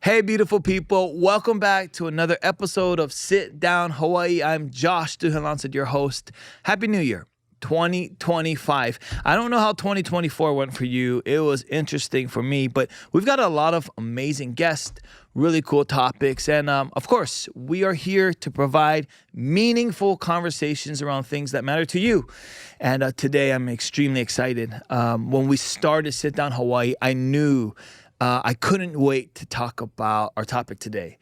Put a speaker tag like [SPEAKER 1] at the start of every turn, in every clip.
[SPEAKER 1] Hey, beautiful people. Welcome back to another episode of Sit Down Hawaii. I'm Josh Duhalansad, your host. Happy New Year, 2025. I don't know how 2024 went for you. It was interesting for me, but we've got a lot of amazing guests, really cool topics. And of course, we are here to provide meaningful conversations around things that matter to you. And today I'm extremely excited. When we started Sit Down Hawaii, I knew I couldn't wait to talk about our topic today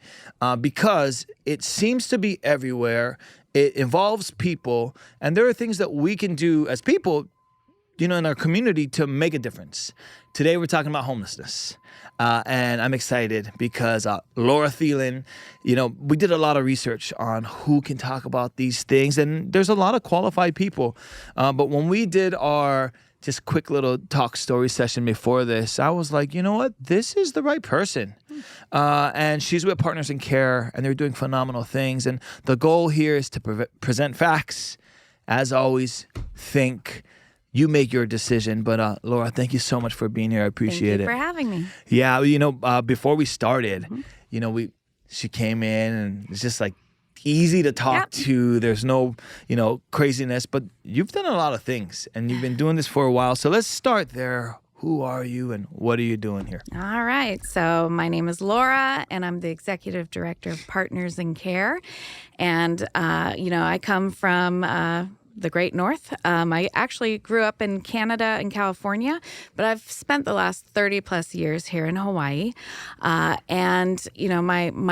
[SPEAKER 1] because it seems to be everywhere. It involves people, and there are things that we can do as people, in our community to make a difference. Today, we're talking about homelessness, and I'm excited because Laura Thielen, we did a lot of research on who can talk about these things, and there's a lot of qualified people. But when we did our just quick little talk story session before this, I was like, you know what? This is the right person. And she's with Partners in Care, and they're doing phenomenal things. And the goal here is to present facts. As always, think. You make your decision. But Laura, thank you so much for being here. I appreciate it.
[SPEAKER 2] Thank you for having me.
[SPEAKER 1] Yeah, before we started, she came in, and it's just like easy to talk to. There's no, craziness, but you've done a lot of things and you've been doing this for a while. So let's start there. Who are you and what are you doing here?
[SPEAKER 2] All right. So my name is Laura and I'm the Executive Director of Partners in Care. And, I come from the Great North. I actually grew up in Canada and California, but I've spent the last 30 plus years here in Hawaii. My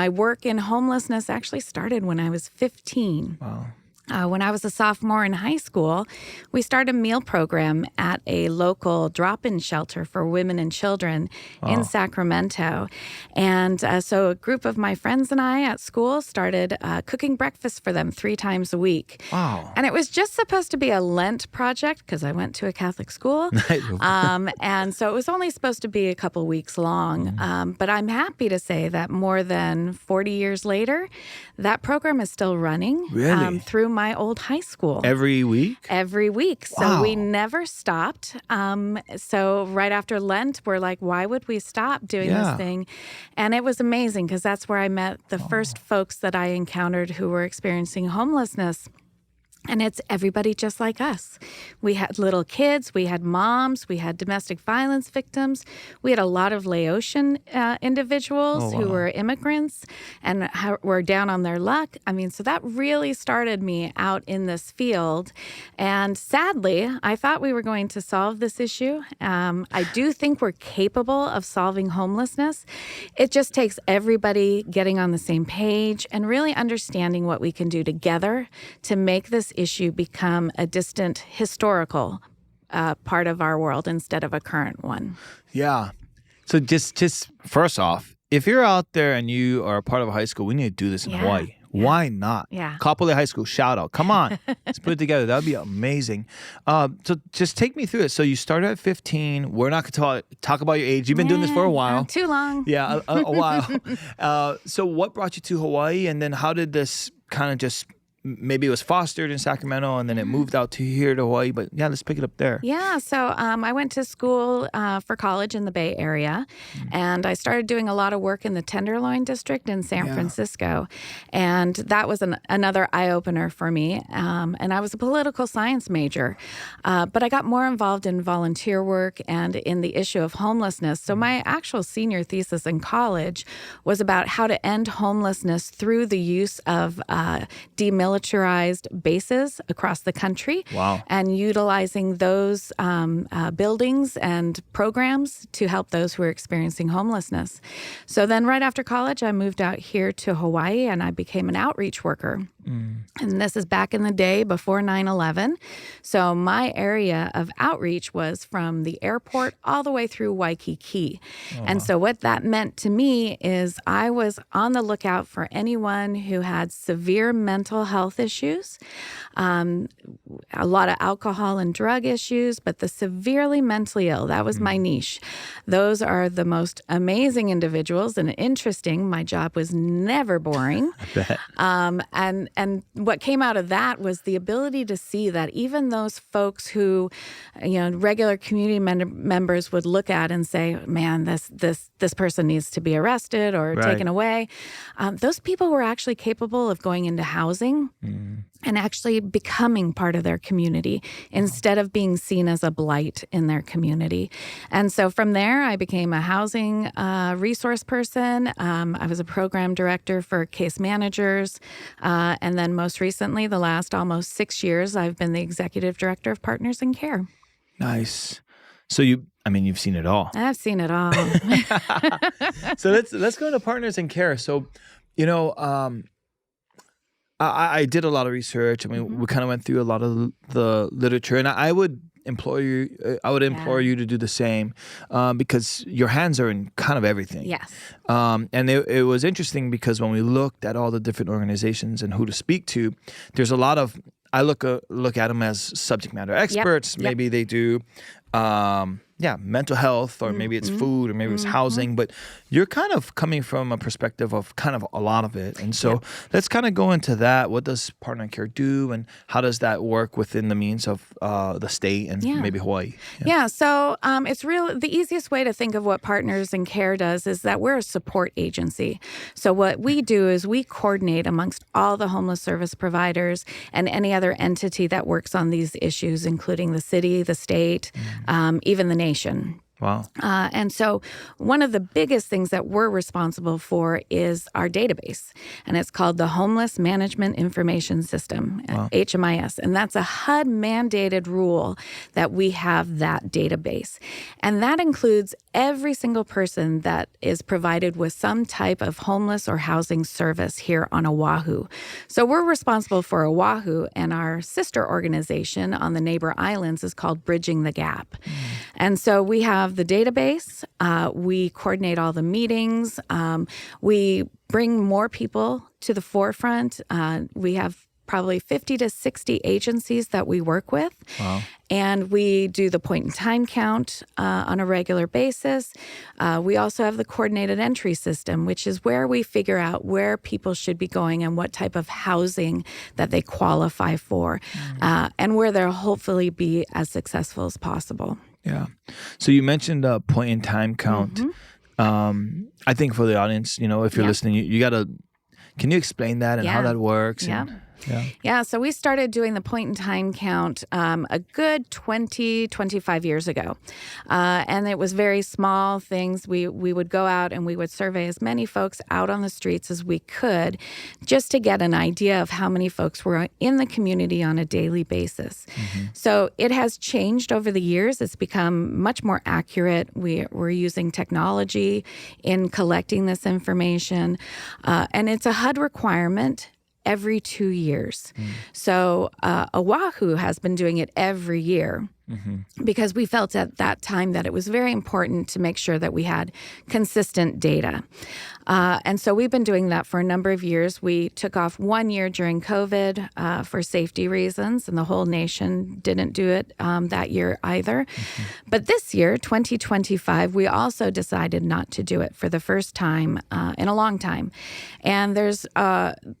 [SPEAKER 2] work in homelessness actually started when I was 15.
[SPEAKER 1] Wow.
[SPEAKER 2] When I was a sophomore in high school, we started a meal program at a local drop-in shelter for women and children in Sacramento. And so a group of my friends and I at school started cooking breakfast for them 3 times a week.
[SPEAKER 1] Wow.
[SPEAKER 2] And it was just supposed to be a Lent project because I went to a Catholic school. And so it was only supposed to be a couple weeks long. But I'm happy to say that more than 40 years later, that program is still running.
[SPEAKER 1] Really?
[SPEAKER 2] Through my old high school.
[SPEAKER 1] Every week?
[SPEAKER 2] Every week. So we never stopped. So right after Lent, we're like, why would we stop doing this thing? And it was amazing because that's where I met the first folks that I encountered who were experiencing homelessness. And it's everybody just like us. We had little kids, we had moms, we had domestic violence victims. We had a lot of Laotian individuals who were immigrants and were down on their luck. So that really started me out in this field. And sadly, I thought we were going to solve this issue. I do think we're capable of solving homelessness. It just takes everybody getting on the same page and really understanding what we can do together to make this issue become a distant historical part of our world instead of a current one.
[SPEAKER 1] Yeah. So just first off, if you're out there and you are a part of a high school, we need to do this in Hawaii. Why not?
[SPEAKER 2] Yeah.
[SPEAKER 1] Kapolei High School, shout out. Come on. Let's put it together. That would be amazing. So just take me through it. So you started at 15. We're not going to talk about your age. You've been doing this for a while.
[SPEAKER 2] Not too long.
[SPEAKER 1] Yeah, a while. So what brought you to Hawaii? And then how did this kind of just... Maybe it was fostered in Sacramento and then it moved out to here to Hawaii. But yeah, let's pick it up there.
[SPEAKER 2] Yeah. So I went to school for college in the Bay Area. And I started doing a lot of work in the Tenderloin District in San Francisco. And that was another eye-opener for me. And I was a political science major. But I got more involved in volunteer work and in the issue of homelessness. So my actual senior thesis in college was about how to end homelessness through the use of demilitarized bases across the country.
[SPEAKER 1] Wow.
[SPEAKER 2] And utilizing those buildings and programs to help those who are experiencing homelessness. So then right after college, I moved out here to Hawaii and I became an outreach worker. And this is back in the day before 9/11. So my area of outreach was from the airport all the way through Waikiki. And so what that meant to me is I was on the lookout for anyone who had severe mental health issues, a lot of alcohol and drug issues, but the severely mentally ill, that was my niche. Those are the most amazing individuals and interesting. My job was never boring.
[SPEAKER 1] I bet.
[SPEAKER 2] and what came out of that was the ability to see that even those folks who, regular community members would look at and say, man, this person needs to be arrested or taken away. Those people were actually capable of going into housing and actually becoming part of their community instead of being seen as a blight in their community. And so from there, I became a housing resource person. I was a program director for case managers. And then most recently, the last almost 6 years, I've been the executive director of Partners in Care.
[SPEAKER 1] Nice. So you've seen it all.
[SPEAKER 2] I've seen it all.
[SPEAKER 1] So let's go into Partners in Care. So, I did a lot of research. I mean, we kind of went through a lot of the literature, and I would implore you to do the same, because your hands are in kind of everything.
[SPEAKER 2] Yes.
[SPEAKER 1] And it was interesting because when we looked at all the different organizations and who to speak to, there's a lot of, I look at them as subject matter experts. Yep. Maybe they do, mental health, or maybe it's food, or maybe it's housing. But you're kind of coming from a perspective of kind of a lot of it. And so let's kind of go into that. What does Partner in Care do, and how does that work within the means of the state and maybe Hawaii?
[SPEAKER 2] So it's the easiest way to think of what Partners in Care does is that we're a support agency. So what we do is we coordinate amongst all the homeless service providers and any other entity that works on these issues, including the city, the state, even the nation.
[SPEAKER 1] Wow.
[SPEAKER 2] And so one of the biggest things that we're responsible for is our database, and it's called the Homeless Management Information System, HMIS. And that's a HUD-mandated rule that we have that database. And that includes every single person that is provided with some type of homeless or housing service here on Oahu. So we're responsible for Oahu, and our sister organization on the neighbor islands is called Bridging the Gap. And so we have the database. We coordinate all the meetings. We bring more people to the forefront. We have probably 50 to 60 agencies that we work with. Wow. And we do the point in time count on a regular basis. We also have the coordinated entry system, which is where we figure out where people should be going and what type of housing that they qualify for, and where they'll hopefully be as successful as possible.
[SPEAKER 1] Yeah. So you mentioned a point in time count. I think for the audience, if you're listening, you got to, can you explain that and how that works?
[SPEAKER 2] Yeah. So we started doing the point in time count a good 25 years ago. And it was very small things. We would go out and we would survey as many folks out on the streets as we could, just to get an idea of how many folks were in the community on a daily basis. So it has changed over the years. It's become much more accurate. We're using technology in collecting this information. And it's a HUD requirement every 2 years. So Oahu has been doing it every year. Because we felt at that time that it was very important to make sure that we had consistent data. And so we've been doing that for a number of years. We took off 1 year during COVID for safety reasons, and the whole nation didn't do it that year either. But this year, 2025, we also decided not to do it for the first time in a long time. And there's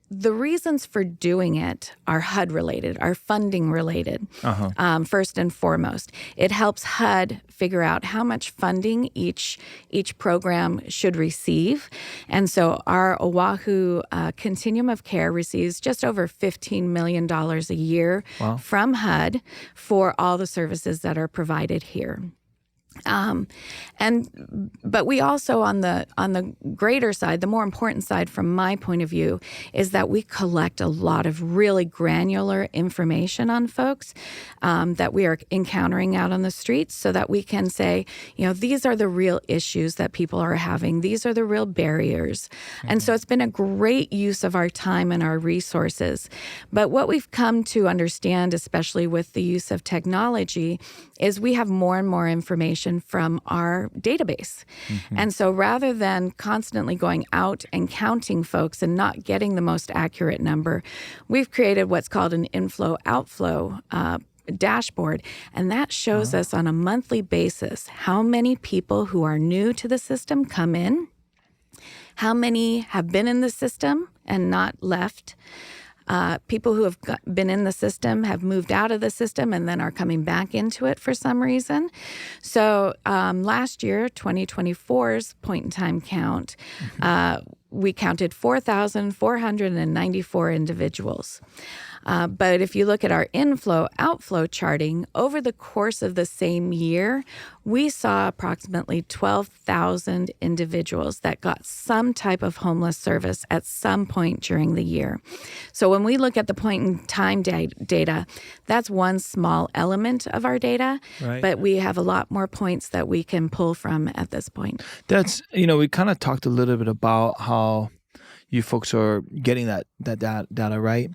[SPEAKER 2] the reasons for doing it are HUD related, are funding related, first and foremost. It helps HUD figure out how much funding each program should receive. And so our Oahu Continuum of Care receives just over $15 million a year from HUD for all the services that are provided here. But we also on the greater side, the more important side from my point of view, is that we collect a lot of really granular information on folks that we are encountering out on the streets, so that we can say, these are the real issues that people are having. These are the real barriers. And so it's been a great use of our time and our resources. But what we've come to understand, especially with the use of technology, is we have more and more information from our database. And so rather than constantly going out and counting folks and not getting the most accurate number, we've created what's called an inflow-outflow dashboard. And that shows us on a monthly basis how many people who are new to the system come in, how many have been in the system and not left, People who have been in the system have moved out of the system and then are coming back into it for some reason. So last year, 2024's point-in-time count, we counted 4,494 individuals. But if you look at our inflow-outflow charting, over the course of the same year, we saw approximately 12,000 individuals that got some type of homeless service at some point during the year. So when we look at the point-in-time data, that's one small element of our data, right. But we have a lot more points that we can pull from at this point.
[SPEAKER 1] That's, we kind of talked a little bit about how you folks are getting that data, right?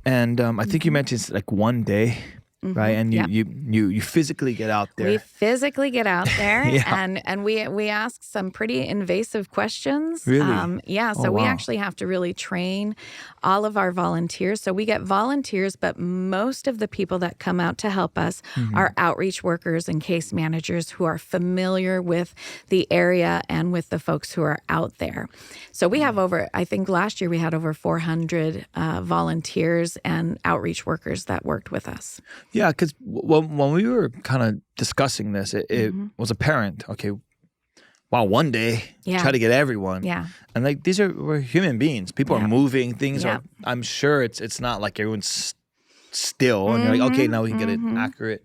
[SPEAKER 1] And I think you mentioned it's like one day, right? And you physically get out there.
[SPEAKER 2] We physically get out there, and we ask some pretty invasive questions.
[SPEAKER 1] Really?
[SPEAKER 2] So we actually have to really train all of our volunteers. So we get volunteers, but most of the people that come out to help us are outreach workers and case managers who are familiar with the area and with the folks who are out there. So we have I think last year we had over 400 volunteers and outreach workers that worked with us.
[SPEAKER 1] Yeah, because when we were kind of discussing this, it was apparent, okay, wow, one day, try to get everyone.
[SPEAKER 2] Yeah.
[SPEAKER 1] And like, we're human beings. People are moving. Things are, I'm sure it's not like everyone's still. And you're like, okay, now we can get an accurate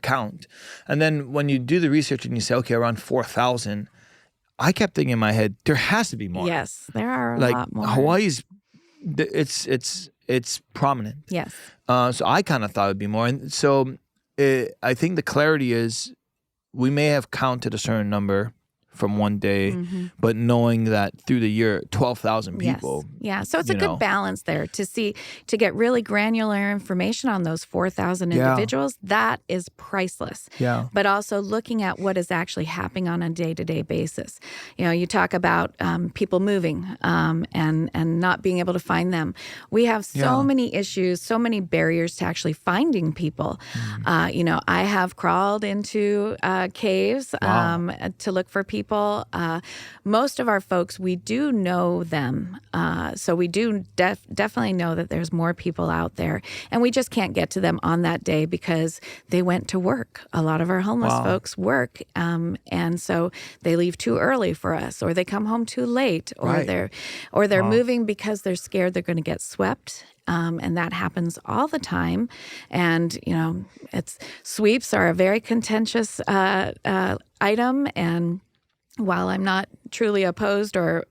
[SPEAKER 1] count. And then when you do the research and you say, okay, around 4,000, I kept thinking in my head, there has to be more.
[SPEAKER 2] Yes, there are a lot more.
[SPEAKER 1] Hawaii's, it's prominent.
[SPEAKER 2] Yes.
[SPEAKER 1] So I kind of thought it'd be more. And so I think the clarity is we may have counted a certain number from one day, but knowing that through the year, 12,000 people.
[SPEAKER 2] Yes. Yeah, so it's a good balance there to get really granular information on those 4,000 individuals. That is priceless.
[SPEAKER 1] Yeah.
[SPEAKER 2] But also looking at what is actually happening on a day-to-day basis. You talk about people moving and not being able to find them. We have so many issues, so many barriers to actually finding people. I have crawled into caves to look for people. Most of our folks, we do know them. So we do definitely know that there's more people out there. And we just can't get to them on that day because they went to work. A lot of our homeless folks work. And so they leave too early for us, or they come home too late, or they're moving because they're scared they're going to get swept. And that happens all the time. And, sweeps are a very contentious item. And while I'm not truly opposed or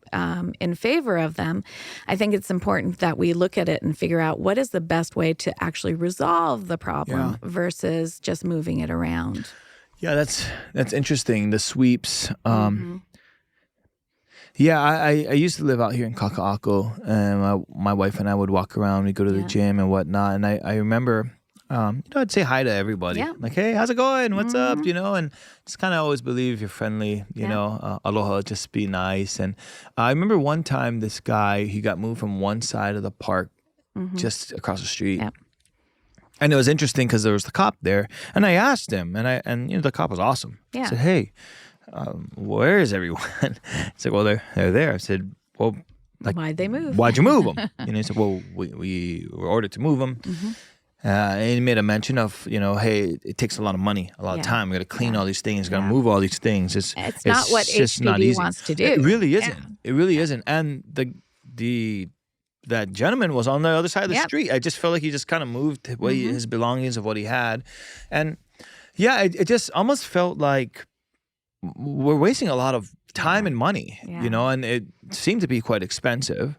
[SPEAKER 2] in favor of them, I think it's important that we look at it and figure out what is the best way to actually resolve the problem versus just moving it around.
[SPEAKER 1] Yeah, that's interesting. The sweeps. Yeah, I used to live out here in Kaka'ako, and my wife and I would walk around. We'd go to the gym and whatnot. And I remember, I'd say hi to everybody. Yeah. Like, hey, how's it going? What's up? And just kind of always believe you're friendly, aloha, just be nice. And I remember one time this guy, he got moved from one side of the park just across the street.
[SPEAKER 2] Yeah.
[SPEAKER 1] And it was interesting because there was the cop there. And I asked him, and the cop was awesome.
[SPEAKER 2] Yeah.
[SPEAKER 1] I said, hey, where is everyone? He's like, well, they're there. I said, well, like,
[SPEAKER 2] why'd they move?
[SPEAKER 1] Why'd you move them? He said, well, we were ordered to move them. And he made a mention of, hey, it takes a lot of money, a lot of time. We got to clean all these things, got to move all these things. It's
[SPEAKER 2] not what HPD wants to do.
[SPEAKER 1] It really isn't. Yeah. It really isn't. And that gentleman was on the other side of the street. I just felt like he just kind of moved his belongings of what he had. And it just almost felt like we're wasting a lot of time and money, and it seemed to be quite expensive.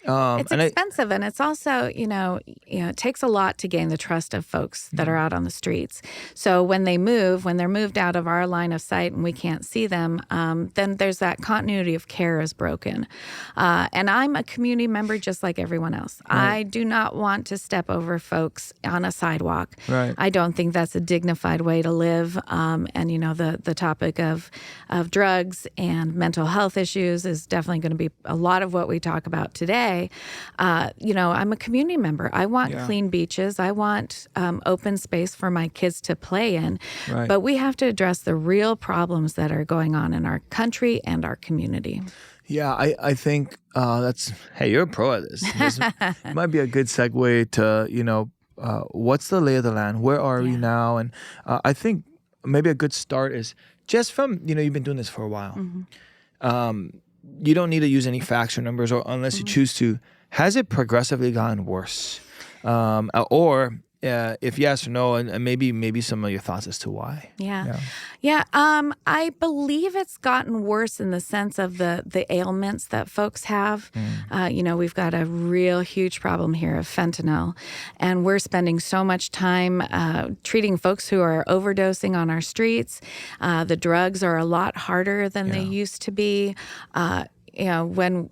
[SPEAKER 2] It's expensive, and it's also, it takes a lot to gain the trust of folks that are out on the streets. So when they're moved out of our line of sight and we can't see them, then there's that continuity of care is broken. And I'm a community member just like everyone else. Right. I do not want to step over folks on a sidewalk.
[SPEAKER 1] Right.
[SPEAKER 2] I don't think that's a dignified way to live. And, the topic of drugs and mental health issues is definitely going to be a lot of what we talk about today. I'm a community member. I want clean beaches. I want open space for my kids to play in.
[SPEAKER 1] Right.
[SPEAKER 2] But we have to address the real problems that are going on in our country and our community.
[SPEAKER 1] Yeah, I think hey, you're a pro at this. This might be a good segue to, what's the lay of the land? Where are we now? And I think maybe a good start is just from, you've been doing this for a while. You don't need to use any facts or numbers, or unless you choose to. Has it progressively gotten worse? Or if yes or no, and maybe some of your thoughts as to why.
[SPEAKER 2] Yeah. I believe it's gotten worse in the sense of the ailments that folks have. We've got a real huge problem here of fentanyl, and we're spending so much time treating folks who are overdosing on our streets. The drugs are a lot harder than they used to be. When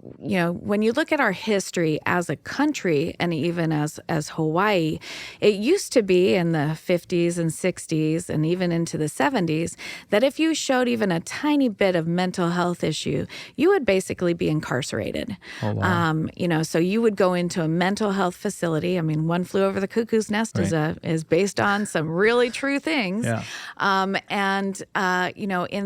[SPEAKER 2] you look at our history as a country and even as Hawaii, it used to be in the 50s and 60s and even into the 70s that if you showed even a tiny bit of mental health issue, you would basically be incarcerated.
[SPEAKER 1] Oh, wow.
[SPEAKER 2] So you would go into a mental health facility. I mean, One Flew Over the Cuckoo's Nest is based on some really true things.
[SPEAKER 1] Yeah.
[SPEAKER 2] In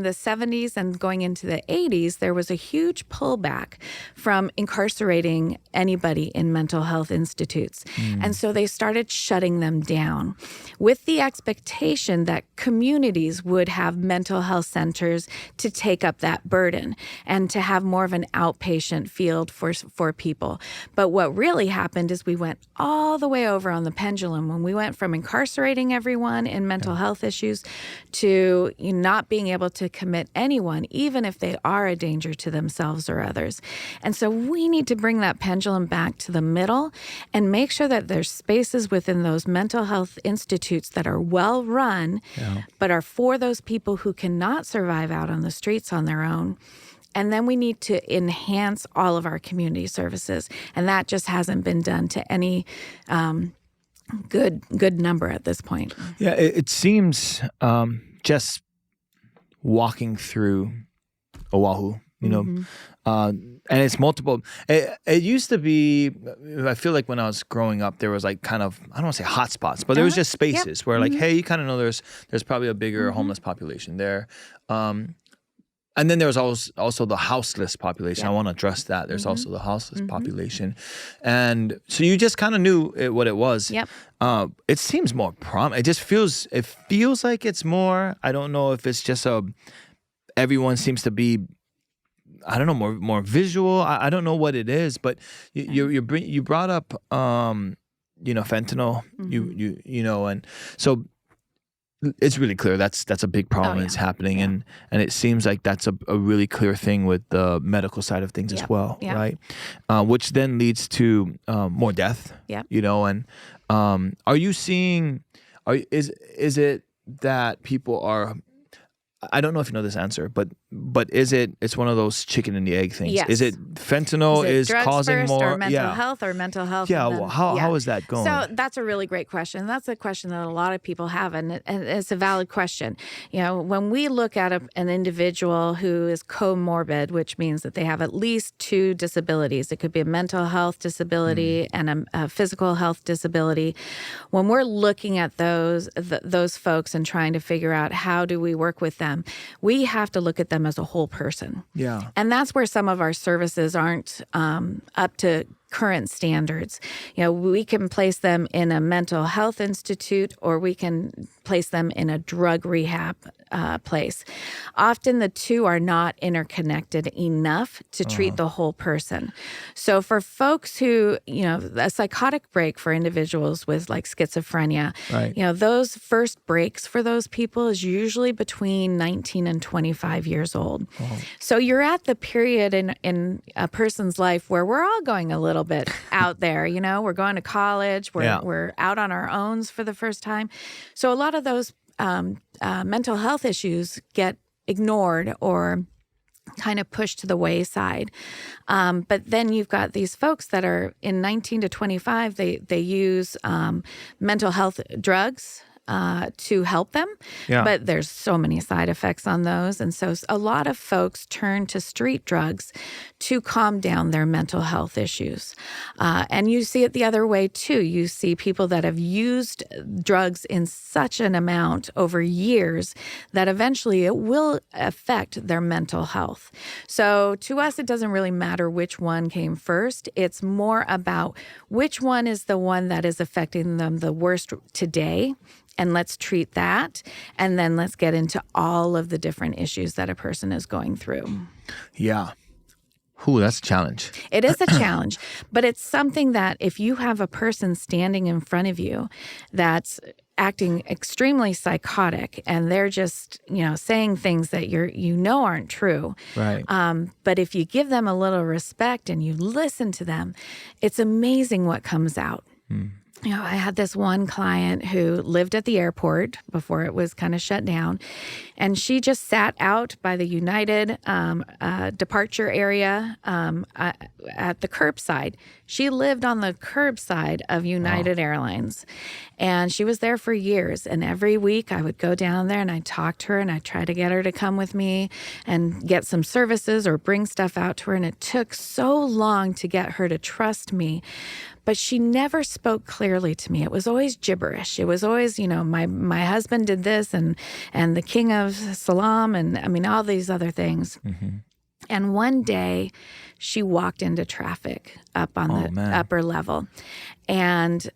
[SPEAKER 2] the 70s and going into the 80s, there was a huge pullback from incarcerating anybody in mental health institutes. And so they started shutting them down with the expectation that communities would have mental health centers to take up that burden and to have more of an outpatient field for people. But what really happened is we went all the way over on the pendulum when we went from incarcerating everyone in mental health issues to not being able to commit anyone, even if they are a danger to themselves or others. And so we need to bring that pendulum back to the middle and make sure that there's spaces within those mental health institutes that are well run, but are for those people who cannot survive out on the streets on their own. And then we need to enhance all of our community services. And that just hasn't been done to any good number at this point.
[SPEAKER 1] Yeah, it seems just walking through Oahu, and it's multiple. It used to be, I feel like when I was growing up, there was like kind of, I don't want to say hot spots, but there was just spaces where like, hey, you kind of know there's probably a bigger homeless population there. And then there was also the houseless population. I want to address that. There's also the houseless population. And so you just kind of knew what it was. It seems more it just feels like it's more, I don't know if it's just everyone seems to be, I don't know, more visual. I don't know what it is, but you brought up fentanyl. And so it's really clear that's a big problem. It's happening, and it seems like that's a really clear thing with the medical side of things as well, right? Which then leads to more death. And are you seeing? Is it that people are? I don't know if you know this answer, but it's one of those chicken and the egg things?
[SPEAKER 2] Yes.
[SPEAKER 1] Is it fentanyl is causing
[SPEAKER 2] first,
[SPEAKER 1] more
[SPEAKER 2] or mental health or mental health?
[SPEAKER 1] Yeah. Well, how is that going?
[SPEAKER 2] So that's a really great question. That's a question that a lot of people have, and it's a valid question. When we look at an individual who is comorbid, which means that they have at least two disabilities, it could be a mental health disability and a physical health disability. When we're looking at those folks and trying to figure out how do we work with them, we have to look at them as a whole person.
[SPEAKER 1] Yeah.
[SPEAKER 2] And that's where some of our services aren't up to current standards. We can place them in a mental health institute, or we can place them in a drug rehab place. Often the two are not interconnected enough to treat the whole person. So for folks who, a psychotic break for individuals with like schizophrenia, those first breaks for those people is usually between 19 and 25 years old. So you're at the period in a person's life where we're all going a little bit out there, we're going to college, we're out on our own for the first time. So a lot of those mental health issues get ignored or kind of pushed to the wayside. But then you've got these folks that are in 19 to 25, they use mental health drugs. to help them, but there's so many side effects on those. And so a lot of folks turn to street drugs to calm down their mental health issues. And you see it the other way too. You see people that have used drugs in such an amount over years that eventually it will affect their mental health. So to us, it doesn't really matter which one came first. It's more about which one is the one that is affecting them the worst today. And let's treat that. And then let's get into all of the different issues that a person is going through.
[SPEAKER 1] Yeah. Ooh, that's a challenge.
[SPEAKER 2] It is a challenge, but it's something that if you have a person standing in front of you that's acting extremely psychotic and they're just, saying things that aren't true.
[SPEAKER 1] Right.
[SPEAKER 2] But if you give them a little respect and you listen to them, it's amazing what comes out. I had this one client who lived at the airport before it was kind of shut down, and she just sat out by the United departure area at the curbside. She lived on the curbside of United Airlines, and she was there for years. And every week I would go down there and I'd talk to her and I'd try to get her to come with me and get some services or bring stuff out to her. And it took so long to get her to trust me. But she never spoke clearly to me. It was always gibberish. It was always, my husband did this and the king of Salam and all these other things. Mm-hmm. And one day she walked into traffic up on the upper level. And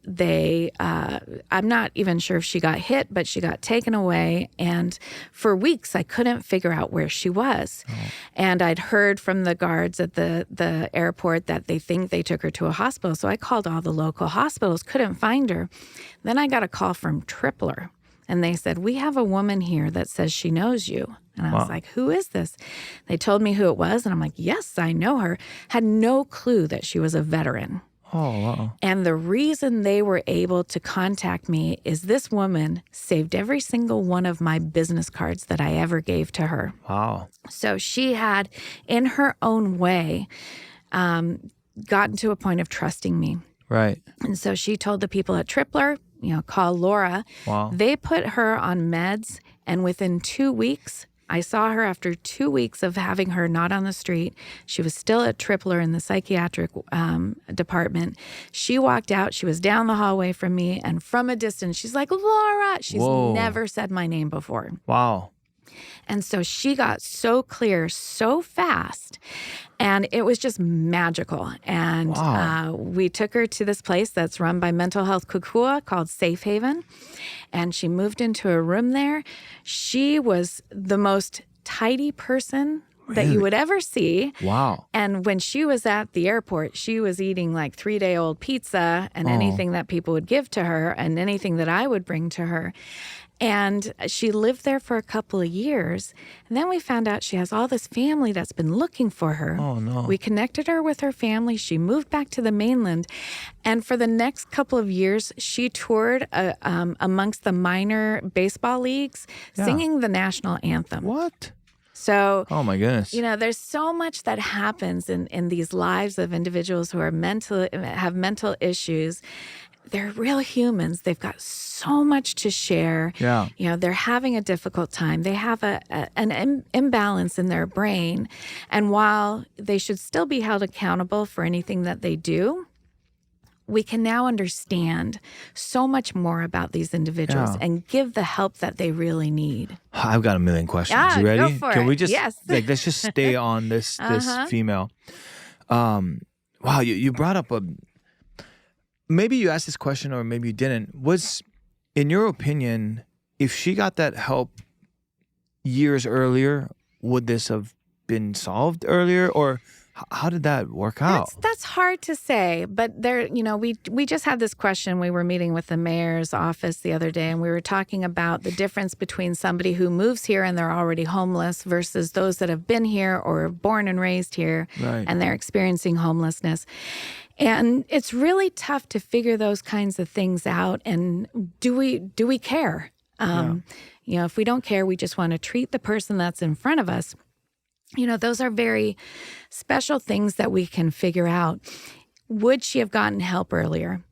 [SPEAKER 2] I'm not even sure if she got hit, but she got taken away. And for weeks, I couldn't figure out where she was. Oh. And I'd heard from the guards at the airport that they think they took her to a hospital. So I called all the local hospitals, couldn't find her. Then I got a call from Tripler. And they said, we have a woman here that says she knows you. And I was like, who is this? They told me who it was. And I'm like, yes, I know her. Had no clue that she was a veteran.
[SPEAKER 1] Oh, wow.
[SPEAKER 2] And the reason they were able to contact me is this woman saved every single one of my business cards that I ever gave to her.
[SPEAKER 1] Wow.
[SPEAKER 2] So she had, in her own way, gotten to a point of trusting me.
[SPEAKER 1] Right.
[SPEAKER 2] And so she told the people at Tripler, call Laura.
[SPEAKER 1] Wow.
[SPEAKER 2] They put her on meds, and within 2 weeks, I saw her after 2 weeks of having her not on the street. She was still at Tripler in the psychiatric department. She walked out. She was down the hallway from me, and from a distance, she's like, Laura. She's never said my name before.
[SPEAKER 1] Wow.
[SPEAKER 2] And so she got so clear so fast, and it was just magical. And we took her to this place that's run by Mental Health Kukua called Safe Haven, and she moved into a room there. She was the most tidy person that you would ever see.
[SPEAKER 1] Wow.
[SPEAKER 2] And when she was at the airport, she was eating like 3-day-old pizza and anything that people would give to her and anything that I would bring to her. And she lived there for a couple of years. And then we found out she has all this family that's been looking for her.
[SPEAKER 1] Oh, no.
[SPEAKER 2] We connected her with her family. She moved back to the mainland. And for the next couple of years, she toured amongst the minor baseball leagues, singing the national anthem.
[SPEAKER 1] What?
[SPEAKER 2] So,
[SPEAKER 1] oh my goodness.
[SPEAKER 2] There's so much that happens in these lives of individuals who are have mental issues. They're real humans. They've got so much to share.
[SPEAKER 1] Yeah.
[SPEAKER 2] They're having a difficult time. They have an imbalance in their brain. And while they should still be held accountable for anything that they do, we can now understand so much more about these individuals and give the help that they really need.
[SPEAKER 1] I've got a million questions.
[SPEAKER 2] Yeah,
[SPEAKER 1] you ready?
[SPEAKER 2] go for
[SPEAKER 1] Can
[SPEAKER 2] it.
[SPEAKER 1] we just
[SPEAKER 2] yes.
[SPEAKER 1] let's just stay on this female. Wow, you brought up maybe you asked this question or maybe you didn't. Was, in your opinion, if she got that help years earlier, would this have been solved earlier, or how did that work out?
[SPEAKER 2] That's hard to say, but there, we just had this question. We were meeting with the mayor's office the other day, and we were talking about the difference between somebody who moves here and they're already homeless versus those that have been here or born and raised here, and they're experiencing homelessness. And it's really tough to figure those kinds of things out. And do we care? If we don't care, we just want to treat the person that's in front of us. Those are very special things that we can figure out. Would she have gotten help earlier?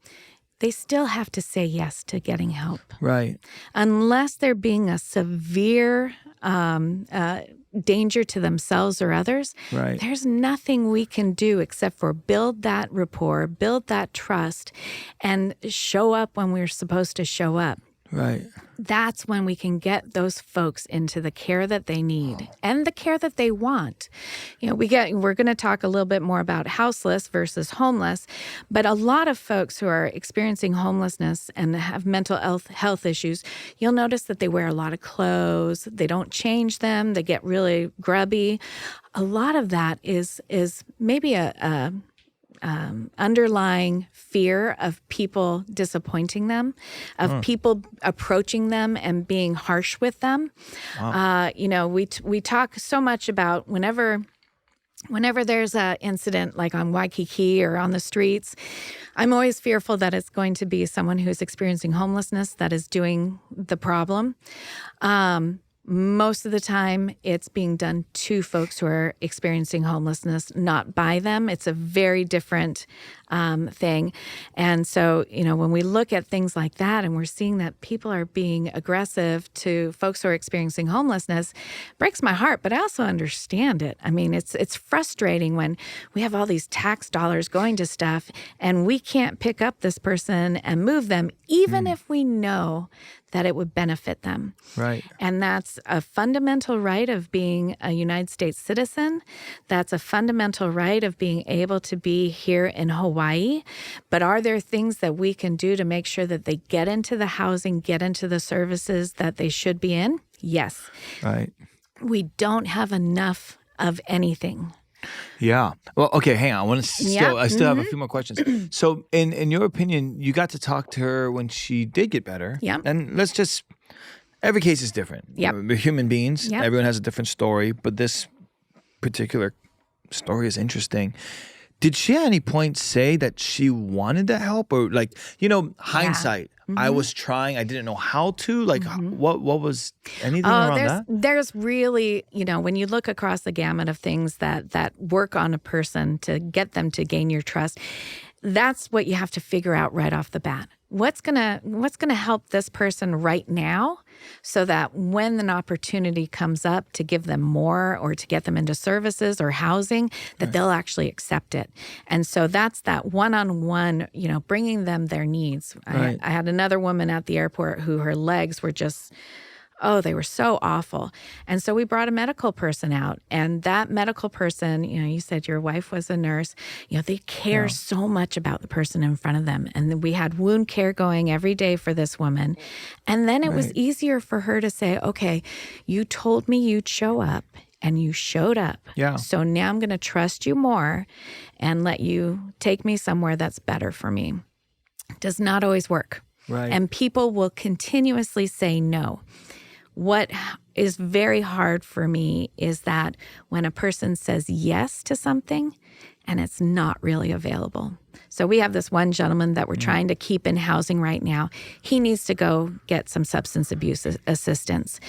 [SPEAKER 2] they still have to say yes to getting help.
[SPEAKER 1] Right.
[SPEAKER 2] Unless they're being a severe danger to themselves or others,
[SPEAKER 1] Right.
[SPEAKER 2] there's nothing we can do except for build that rapport, build that trust, and show up when we're supposed to show up.
[SPEAKER 1] Right.
[SPEAKER 2] That's when we can get those folks into the care that they need and the care that they want. You know, we're going to talk a little bit more about houseless versus homeless, but a lot of folks who are experiencing homelessness and have mental health issues, you'll notice that they wear a lot of clothes, they don't change them, they get really grubby. A lot of that is maybe a underlying fear of people disappointing them, of people approaching them and being harsh with them. Wow. We talk so much about whenever there's an incident like on Waikiki or on the streets, I'm always fearful that it's going to be someone who's experiencing homelessness that is doing the problem. Most of the time, it's being done to folks who are experiencing homelessness, not by them. It's a very different thing. And so, when we look at things like that and we're seeing that people are being aggressive to folks who are experiencing homelessness, it breaks my heart, but I also understand it. I mean, it's frustrating when we have all these tax dollars going to stuff and we can't pick up this person and move them, even if we know that it would benefit them.
[SPEAKER 1] Right.
[SPEAKER 2] And that's a fundamental right of being a United States citizen. That's a fundamental right of being able to be here in Hawaii. But are there things that we can do to make sure that they get into the housing, get into the services that they should be in? Yes.
[SPEAKER 1] Right.
[SPEAKER 2] We don't have enough of anything.
[SPEAKER 1] Yeah. Well, okay, hang on. I still have a few more questions. So in your opinion, you got to talk to her when she did get better.
[SPEAKER 2] Yeah.
[SPEAKER 1] And every case is different.
[SPEAKER 2] Yep.
[SPEAKER 1] We're human beings.
[SPEAKER 2] Yep.
[SPEAKER 1] Everyone has a different story, but this particular story is interesting. Did she at any point say that she wanted that help, or hindsight? Yeah. I was trying. I didn't know how to. What was anything around that?
[SPEAKER 2] There's really, when you look across the gamut of things that work on a person to get them to gain your trust, that's what you have to figure out right off the bat. What's gonna help this person right now, so that when an opportunity comes up to give them more or to get them into services or housing, that they'll actually accept it. And so that's that one-on-one, bringing them their needs.
[SPEAKER 1] Right.
[SPEAKER 2] I had another woman at the airport who her legs were just, they were so awful. And so we brought a medical person out. And that medical person, you said your wife was a nurse. They care so much about the person in front of them. And we had wound care going every day for this woman. And then it was easier for her to say, okay, you told me you'd show up and you showed up.
[SPEAKER 1] Yeah.
[SPEAKER 2] So now I'm going to trust you more and let you take me somewhere that's better for me. Does not always work.
[SPEAKER 1] Right.
[SPEAKER 2] And people will continuously say no. What is very hard for me is that when a person says yes to something and it's not really available. So we have this one gentleman that we're trying to keep in housing right now. He needs to go get some substance abuse assistance.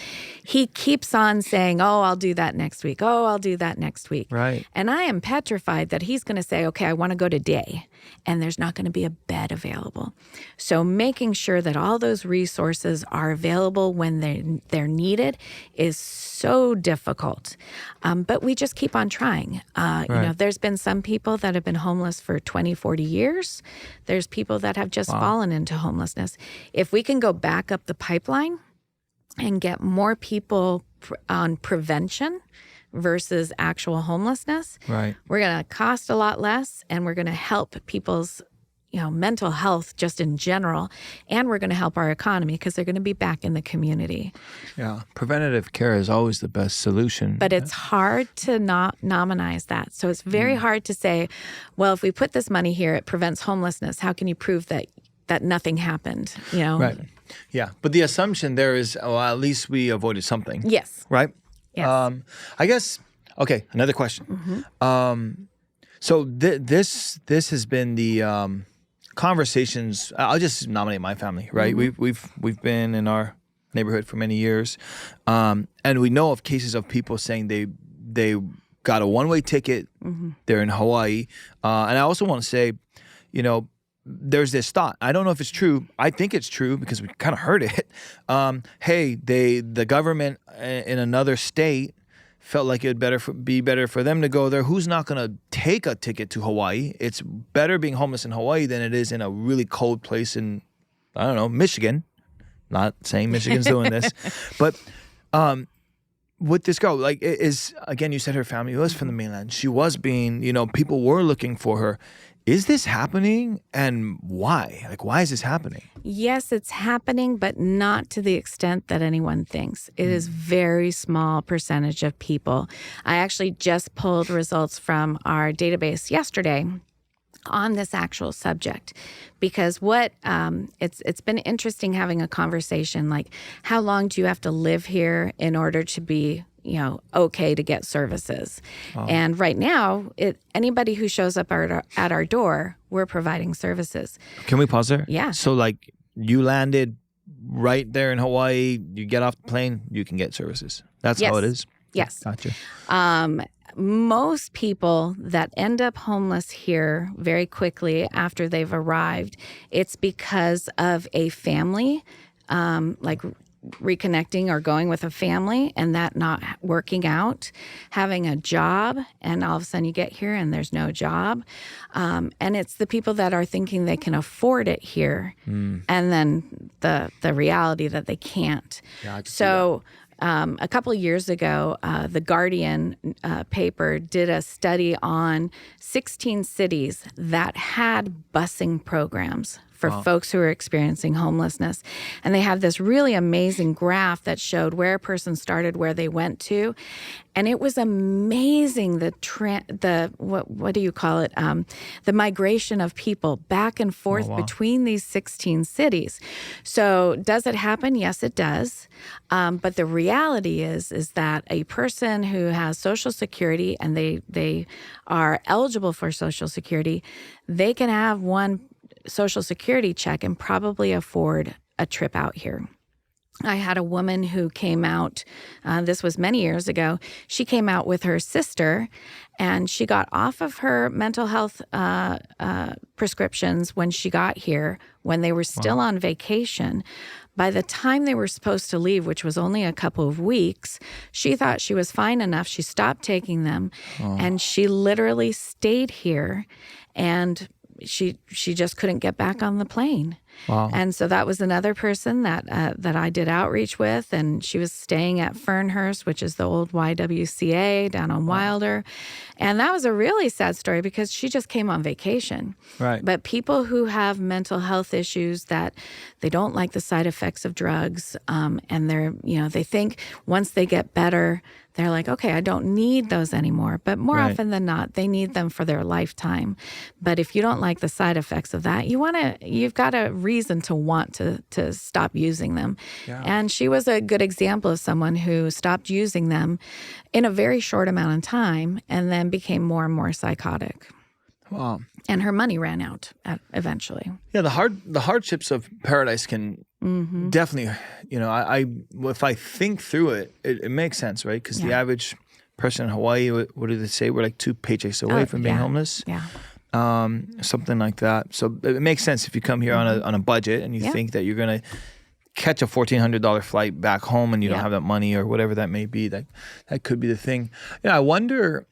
[SPEAKER 2] He keeps on saying, I'll do that next week. I'll do that next week.
[SPEAKER 1] Right.
[SPEAKER 2] And I am petrified that he's going to say, okay, I want to go today. And there's not going to be a bed available. So making sure that all those resources are available when they're needed is so difficult. But we just keep on trying.
[SPEAKER 1] Right.
[SPEAKER 2] There's been some people that have been homeless for 20, 40 years. There's people that have just fallen into homelessness. If we can go back up the pipeline and get more people on prevention versus actual homelessness,
[SPEAKER 1] right,
[SPEAKER 2] we're going to cost a lot less, and we're going to help people's mental health just in general, and we're going to help our economy because they're going to be back in the community.
[SPEAKER 1] Yeah, preventative care is always the best solution.
[SPEAKER 2] But it's hard to not nominize that. So it's very hard to say, well, if we put this money here, it prevents homelessness. How can you prove that nothing happened?
[SPEAKER 1] Right. Yeah, but the assumption there is, at least we avoided something.
[SPEAKER 2] Yes.
[SPEAKER 1] Right?
[SPEAKER 2] Yes.
[SPEAKER 1] I guess, okay, another question.
[SPEAKER 2] Mm-hmm.
[SPEAKER 1] So this has been the conversations. I'll just nominate my family, right?
[SPEAKER 2] Mm-hmm.
[SPEAKER 1] We've been in our neighborhood for many years, and we know of cases of people saying they got a one-way ticket. Mm-hmm. They're in Hawaii, and I also want to say, there's this thought. I don't know if it's true. I think it's true because we kind of heard it. Hey, the government in another state felt like it would be better for them to go there. Who's not going to take a ticket to Hawaii? It's better being homeless in Hawaii than it is in a really cold place in, I don't know, Michigan. Not saying Michigan's doing this, but with this girl, like, is, again, you said her family was from the mainland. She was being, people were looking for her. Is this happening, and why? Like, why is this happening?
[SPEAKER 2] Yes, it's happening, but not to the extent that anyone thinks. It is very small percentage of people. I actually just pulled results from our database yesterday on this actual subject, because it's been interesting having a conversation like, how long do you have to live here in order to be okay to get services? Oh. And right now, anybody who shows up at our door, we're providing services.
[SPEAKER 1] Can we pause there?
[SPEAKER 2] Yeah.
[SPEAKER 1] So like, you landed right there in Hawaii, you get off the plane, you can get services. That's how it is?
[SPEAKER 2] Yes.
[SPEAKER 1] Gotcha.
[SPEAKER 2] Most people that end up homeless here very quickly after they've arrived, it's because of a family, like reconnecting or going with a family and that not working out, having a job, and all of a sudden you get here and there's no job. And it's the people that are thinking they can afford it here, and then the reality that they can't.
[SPEAKER 1] Yeah,
[SPEAKER 2] so a couple of years ago, the Guardian paper did a study on 16 cities that had busing programs for folks who are experiencing homelessness. And they have this really amazing graph that showed where a person started, where they went to. And it was amazing, what do you call it? The migration of people back and forth between these 16 cities. So does it happen? Yes, it does. But the reality is that a person who has Social Security and they are eligible for Social Security, they can have one Social Security check and probably afford a trip out here. I had a woman who came out, this was many years ago, she came out with her sister, and she got off of her mental health prescriptions when she got here, when they were still on vacation. By the time they were supposed to leave, which was only a couple of weeks, she thought she was fine enough. She stopped taking them, and she literally stayed here, and she just couldn't get back on the plane. Wow. And so that was another person that I did outreach with, and she was staying at Fernhurst, which is the old YWCA down on Wilder. And that was a really sad story because she just came on vacation.
[SPEAKER 1] Right.
[SPEAKER 2] But people who have mental health issues that they don't like the side effects of drugs, and they think once they get better, they're like, okay, I don't need those anymore. But more often than not, they need them for their lifetime. But if you don't like the side effects of that, you've got a reason to want to stop using them. Yeah. And she was a good example of someone who stopped using them in a very short amount of time and then became more and more psychotic.
[SPEAKER 1] Wow. And
[SPEAKER 2] her money ran out eventually.
[SPEAKER 1] Yeah, the hardships of paradise can definitely, if I think through it, it makes sense, right? Because the average person in Hawaii, what do they say? We're like 2 paychecks away from being homeless.
[SPEAKER 2] Yeah.
[SPEAKER 1] Something like that. So it makes sense if you come here on a budget and you think that you're going to catch a $1,400 flight back home and you don't have that money or whatever that may be. That could be the thing. I wonder,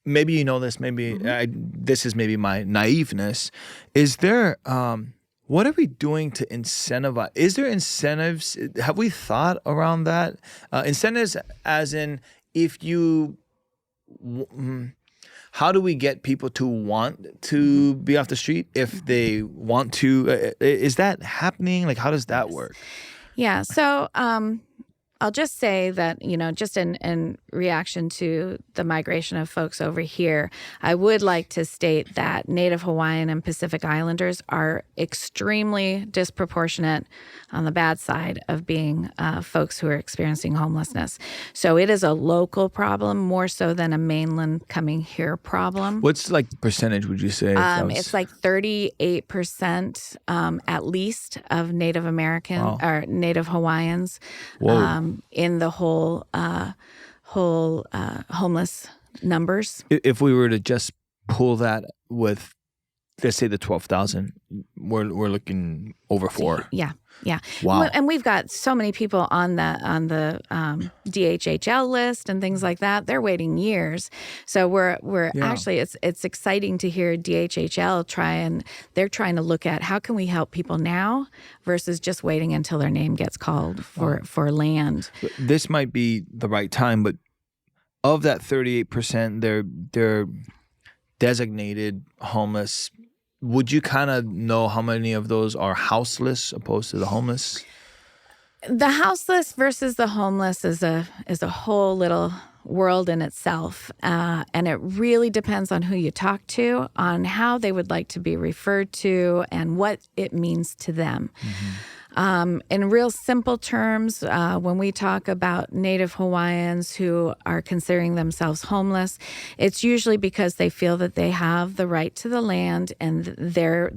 [SPEAKER 1] maybe you know this, maybe this is maybe my naiveness. Is there, what are we doing to incentivize? Is there incentives? Have we thought around that? Incentives as in if you... How do we get people to want to be off the street if they want to? Is that happening? Like, how does that work?
[SPEAKER 2] Yeah. So I'll just say that, just in reaction to the migration of folks over here, I would like to state that Native Hawaiian and Pacific Islanders are extremely disproportionate on the bad side of being folks who are experiencing homelessness. So it is a local problem more so than a mainland coming here problem.
[SPEAKER 1] What's like the percentage, would you say?
[SPEAKER 2] It's like 38% at least of Native American or Native Hawaiians in the whole homeless numbers.
[SPEAKER 1] If we were to just pull that with let's say the 12,000, we're looking over 4.
[SPEAKER 2] Yeah.
[SPEAKER 1] Wow.
[SPEAKER 2] And we've got so many people on the DHHL list and things like that. They're waiting years. So we're actually, it's exciting to hear DHHL they're trying to look at how can we help people now versus just waiting until their name gets called for land.
[SPEAKER 1] This might be the right time, but of that 38%, they're designated homeless. Would you kind of know how many of those are houseless opposed to the homeless?
[SPEAKER 2] The houseless versus the homeless is a whole little world in itself. And it really depends on who you talk to, on how they would like to be referred to, and what it means to them. In real simple terms, when we talk about Native Hawaiians who are considering themselves homeless, it's usually because they feel that they have the right to the land and they're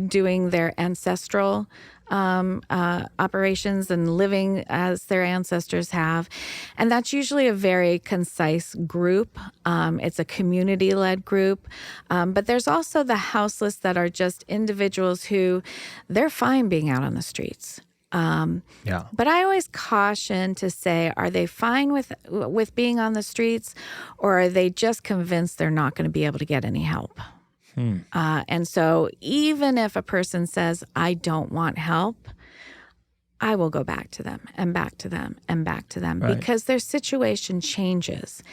[SPEAKER 2] doing their ancestral operations and living as their ancestors have. And that's usually a very concise group. It's a community-led group. But there's also the houseless that are just individuals who they're fine being out on the streets. But I always caution to say, are they fine with being on the streets, or are they just convinced they're not going to be able to get any help? And so even if a person says, I don't want help, I will go back to them and back to them and back to them because their situation changes.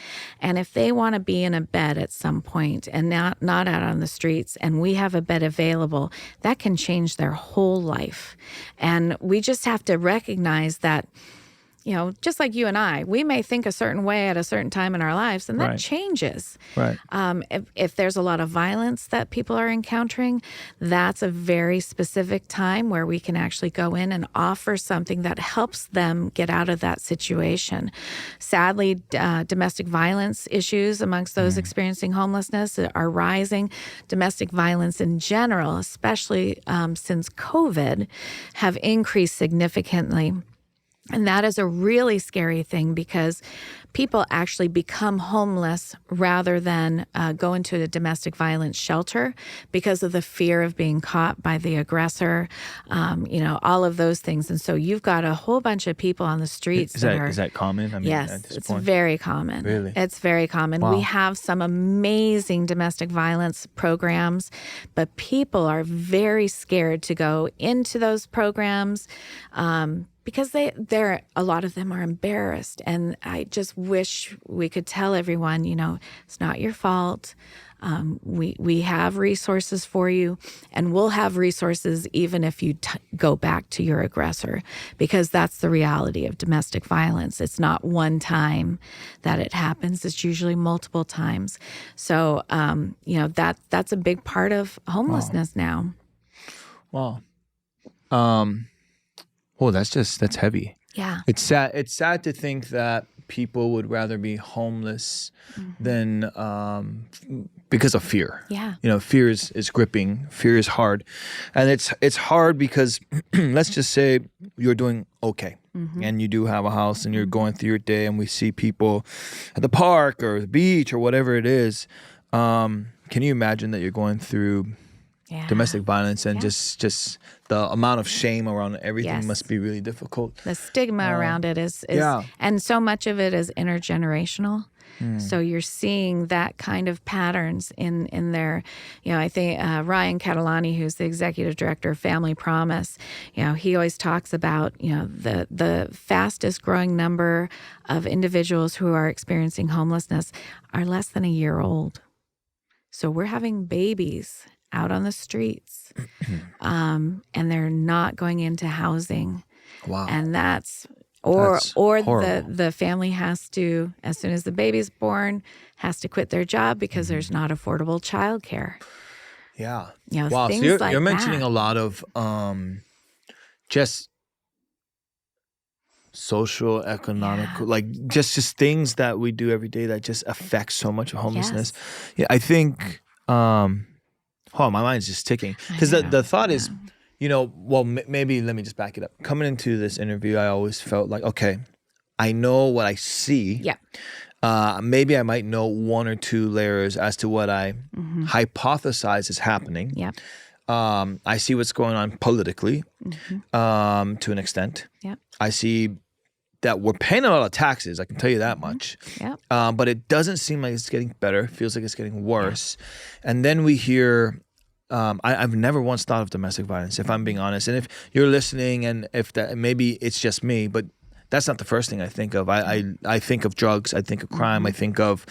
[SPEAKER 2] And if they want to be in a bed at some point and not out on the streets, and we have a bed available, that can change their whole life. And we just have to recognize that, you know, just like you and I, we may think a certain way at a certain time in our lives, and that changes. If there's a lot of violence that people are encountering, that's a very specific time where we can actually go in and offer something that helps them get out of that situation. Sadly, domestic violence issues amongst those experiencing homelessness are rising. Domestic violence in general, especially since COVID, have increased significantly. And that is a really scary thing because people actually become homeless rather than go into a domestic violence shelter because of the fear of being caught by the aggressor, all of those things. And so you've got a whole bunch of people on the streets.
[SPEAKER 1] Is that common? I mean,
[SPEAKER 2] yes,
[SPEAKER 1] at this
[SPEAKER 2] it's
[SPEAKER 1] point?
[SPEAKER 2] very common.
[SPEAKER 1] Really?
[SPEAKER 2] It's very common.
[SPEAKER 1] Wow.
[SPEAKER 2] We have some amazing domestic violence programs, but people are very scared to go into those programs. Because a lot of them are embarrassed. And I just wish we could tell everyone, it's not your fault. We have resources for you, and we'll have resources even if you go back to your aggressor, because that's the reality of domestic violence. It's not one time that it happens. It's usually multiple times. So, that's a big part of homelessness now.
[SPEAKER 1] Wow. Oh, that's heavy.
[SPEAKER 2] Yeah.
[SPEAKER 1] It's sad to think that people would rather be homeless than because of fear.
[SPEAKER 2] Yeah.
[SPEAKER 1] Fear is gripping. Fear is hard. And it's hard because let's just say you're doing okay. And you do have a house and you're going through your day, and we see people at the park or the beach or whatever it is. Can you imagine that you're going through domestic violence and just the amount of shame around everything must be really difficult.
[SPEAKER 2] The stigma around it is and so much of it is intergenerational. So you're seeing that kind of patterns in their, I think Ryan Catalani, who's the executive director of Family Promise, he always talks about, the fastest growing number of individuals who are experiencing homelessness are less than a year old. So we're having babies out on the streets, and they're not going into housing.
[SPEAKER 1] Wow.
[SPEAKER 2] And that's
[SPEAKER 1] horrible.
[SPEAKER 2] the family has to, as soon as the baby's born, has to quit their job because there's not affordable childcare.
[SPEAKER 1] Yeah.
[SPEAKER 2] Wow.
[SPEAKER 1] So you're mentioning a lot of just social, economic, like just things that we do every day that just affect so much of homelessness.
[SPEAKER 2] Yes.
[SPEAKER 1] Yeah, I think my mind's just ticking. Because the thought is, maybe let me just back it up. Coming into this interview, I always felt like, okay, I know what I see.
[SPEAKER 2] Yeah.
[SPEAKER 1] Maybe I might know one or two layers as to what I hypothesize is happening.
[SPEAKER 2] Yep.
[SPEAKER 1] I see what's going on politically to an extent.
[SPEAKER 2] Yep.
[SPEAKER 1] I see that we're paying a lot of taxes. I can tell you that much.
[SPEAKER 2] Yep.
[SPEAKER 1] But it doesn't seem like it's getting better. It feels like it's getting worse. Yeah. And then we hear, I've never once thought of domestic violence, if I'm being honest. And if you're listening and if that, maybe it's just me, but that's not the first thing I think of. I think of drugs. I think of crime. I think of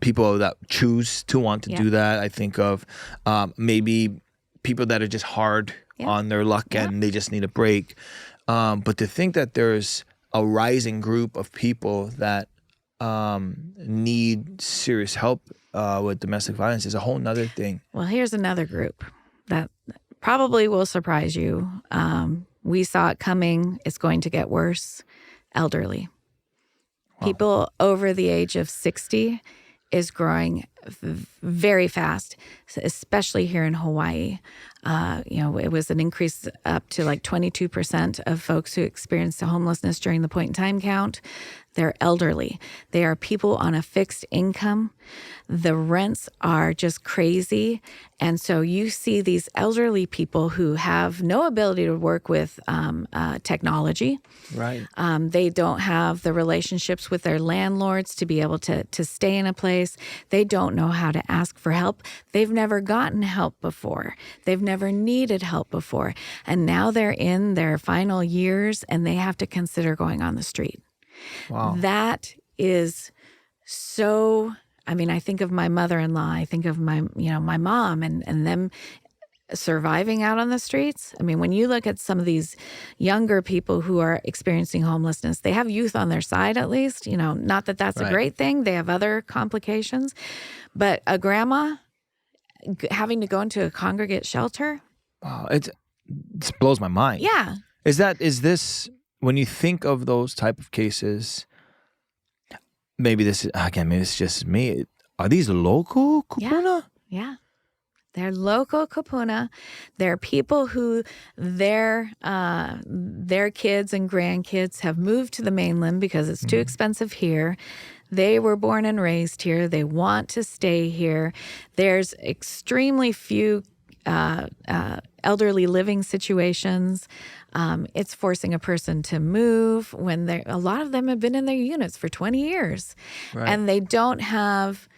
[SPEAKER 1] people that choose to want to do that. I think of maybe people that are just hard on their luck and they just need a break. But to think that there's a rising group of people that need serious help with domestic violence is a whole nother thing.
[SPEAKER 2] Well, here's another group that probably will surprise you. We saw it coming. It's going to get worse. Elderly. Wow. People over the age of 60 is growing very fast, especially here in Hawaii. It was an increase up to like 22% of folks who experienced homelessness during the point in time count. They're elderly. They are people on a fixed income. The rents are just crazy. And so you see these elderly people who have no ability to work with technology.
[SPEAKER 1] Right.
[SPEAKER 2] They don't have the relationships with their landlords to be able to stay in a place. They don't know how to ask for help. They've never gotten help before. They've never needed help before. And now they're in their final years and they have to consider going on the street. Wow. That is so, I think of my mother-in-law, I think of my mom and them surviving out on the streets. When you look at some of these younger people who are experiencing homelessness, they have youth on their side at least, not that that's a great thing. They have other complications, but a grandma having to go into a congregate shelter.
[SPEAKER 1] Wow, it blows my mind.
[SPEAKER 2] Yeah.
[SPEAKER 1] Is this... When you think of those type of cases, maybe this is just me. Are these local kupuna?
[SPEAKER 2] Yeah. They're local kupuna. They're people who their kids and grandkids have moved to the mainland because it's too expensive here. They were born and raised here. They want to stay here. There's extremely few elderly living situations. It's forcing a person to move when a lot of them have been in their units for 20 years and they don't have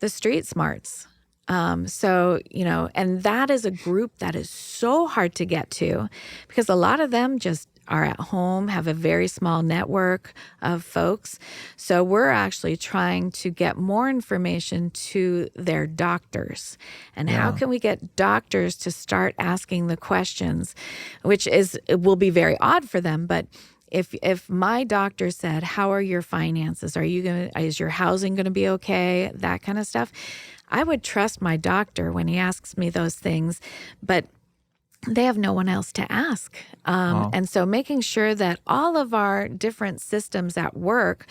[SPEAKER 2] the street smarts. And that is a group that is so hard to get to because a lot of them just are at home, have a very small network of folks. So we're actually trying to get more information to their doctors. And how can we get doctors to start asking the questions, which will be very odd for them, but if my doctor said, "How are your finances? Is your housing going to be okay?" That kind of stuff, I would trust my doctor when he asks me those things, but they have no one else to ask. And so making sure that all of our different systems at work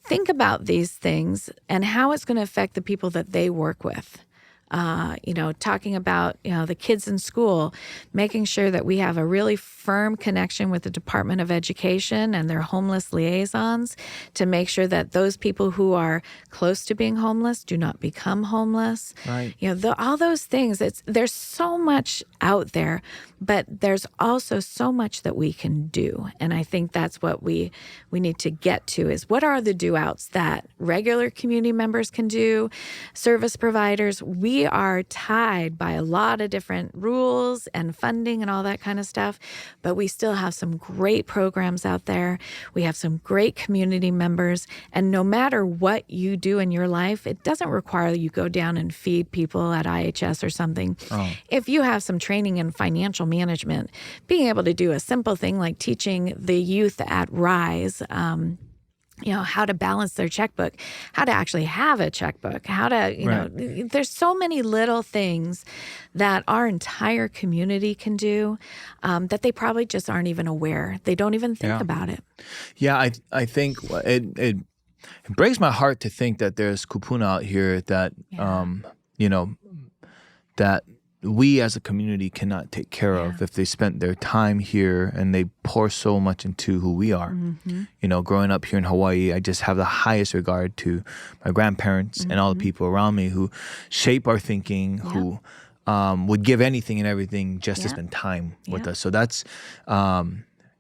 [SPEAKER 2] think about these things and how it's going to affect the people that they work with. Talking about, the kids in school, making sure that we have a really firm connection with the Department of Education and their homeless liaisons to make sure that those people who are close to being homeless do not become homeless.
[SPEAKER 1] Right.
[SPEAKER 2] All those things, there's so much out there, but there's also so much that we can do. And I think that's what we need to get to is what are the do-outs that regular community members can do, service providers. We are tied by a lot of different rules and funding and all that kind of stuff, but we still have some great programs out there. We have some great community members, and no matter what you do in your life, it doesn't require you go down and feed people at IHS or something. Oh. If you have some training in financial management, being able to do a simple thing like teaching the youth at Rise, how to balance their checkbook, how to actually have a checkbook, how to, there's so many little things that our entire community can do that they probably just aren't even aware. They don't even think about it.
[SPEAKER 1] Yeah, I think it breaks my heart to think that there's kupuna out here that, that we as a community cannot take care of if they spent their time here and they pour so much into who we are. Growing up here in Hawaii, I just have the highest regard to my grandparents and all the people around me who shape our thinking, who would give anything and everything just to spend time with us. So that's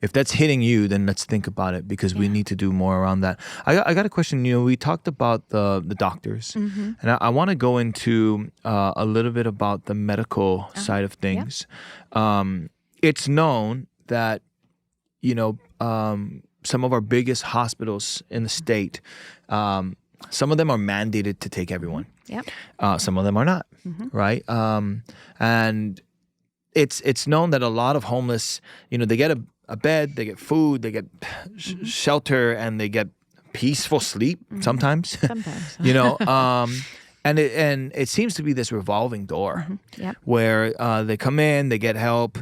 [SPEAKER 1] if that's hitting you, then let's think about it, because we need to do more around that. I got a question. We talked about the doctors, and I want to go into a little bit about the medical side of things. It's known that, some of our biggest hospitals in the state, some of them are mandated to take everyone. Some of them are not, right? And it's known that a lot of homeless, they get a bed, they get food, they get shelter, and they get peaceful sleep sometimes. And it seems to be this revolving door where they come in, they get help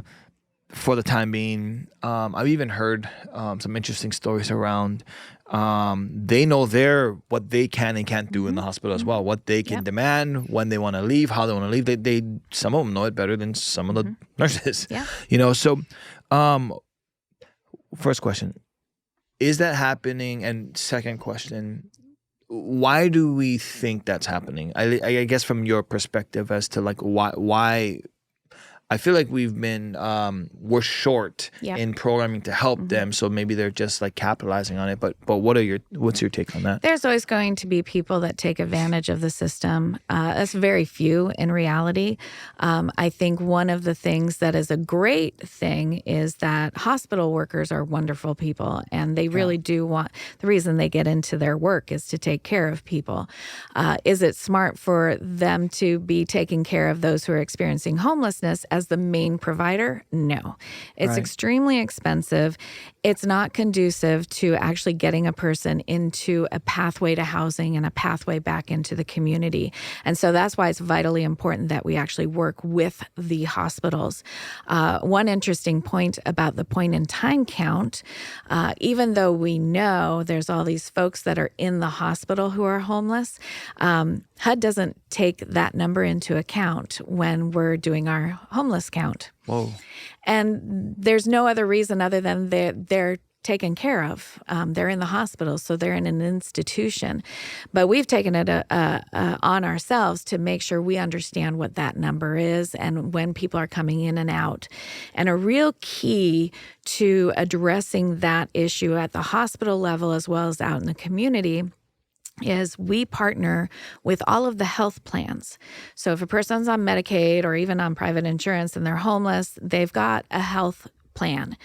[SPEAKER 1] for the time being. I've even heard some interesting stories around they know what they can and can't do in the hospital as well, what they can demand, when they want to leave, how they want to leave. They some of them know it better than some of the nurses. So first question, is that happening? And second question, why do we think that's happening? I guess from your perspective as to like why I feel like we're short in programming to help them, so maybe they're just like capitalizing on it. But what's your take on that?
[SPEAKER 2] There's always going to be people that take advantage of the system. That's very few in reality. I think one of the things that is a great thing is that hospital workers are wonderful people, and they really do want, the reason they get into their work is to take care of people. Is it smart for them to be taking care of those who are experiencing homelessness as the main provider? No. It's extremely expensive. It's not conducive to actually getting a person into a pathway to housing and a pathway back into the community. And so that's why it's vitally important that we actually work with the hospitals. One interesting point about the point in time count, even though we know there's all these folks that are in the hospital who are homeless, HUD doesn't take that number into account when we're doing our homeless count.
[SPEAKER 1] Whoa.
[SPEAKER 2] And there's no other reason other than they're taken care of. They're in the hospital, so they're in an institution. But we've taken it on ourselves to make sure we understand what that number is and when people are coming in and out. And a real key to addressing that issue at the hospital level as well as out in the community is we partner with all of the health plans. So if a person's on Medicaid or even on private insurance and they're homeless, they've got a health plan.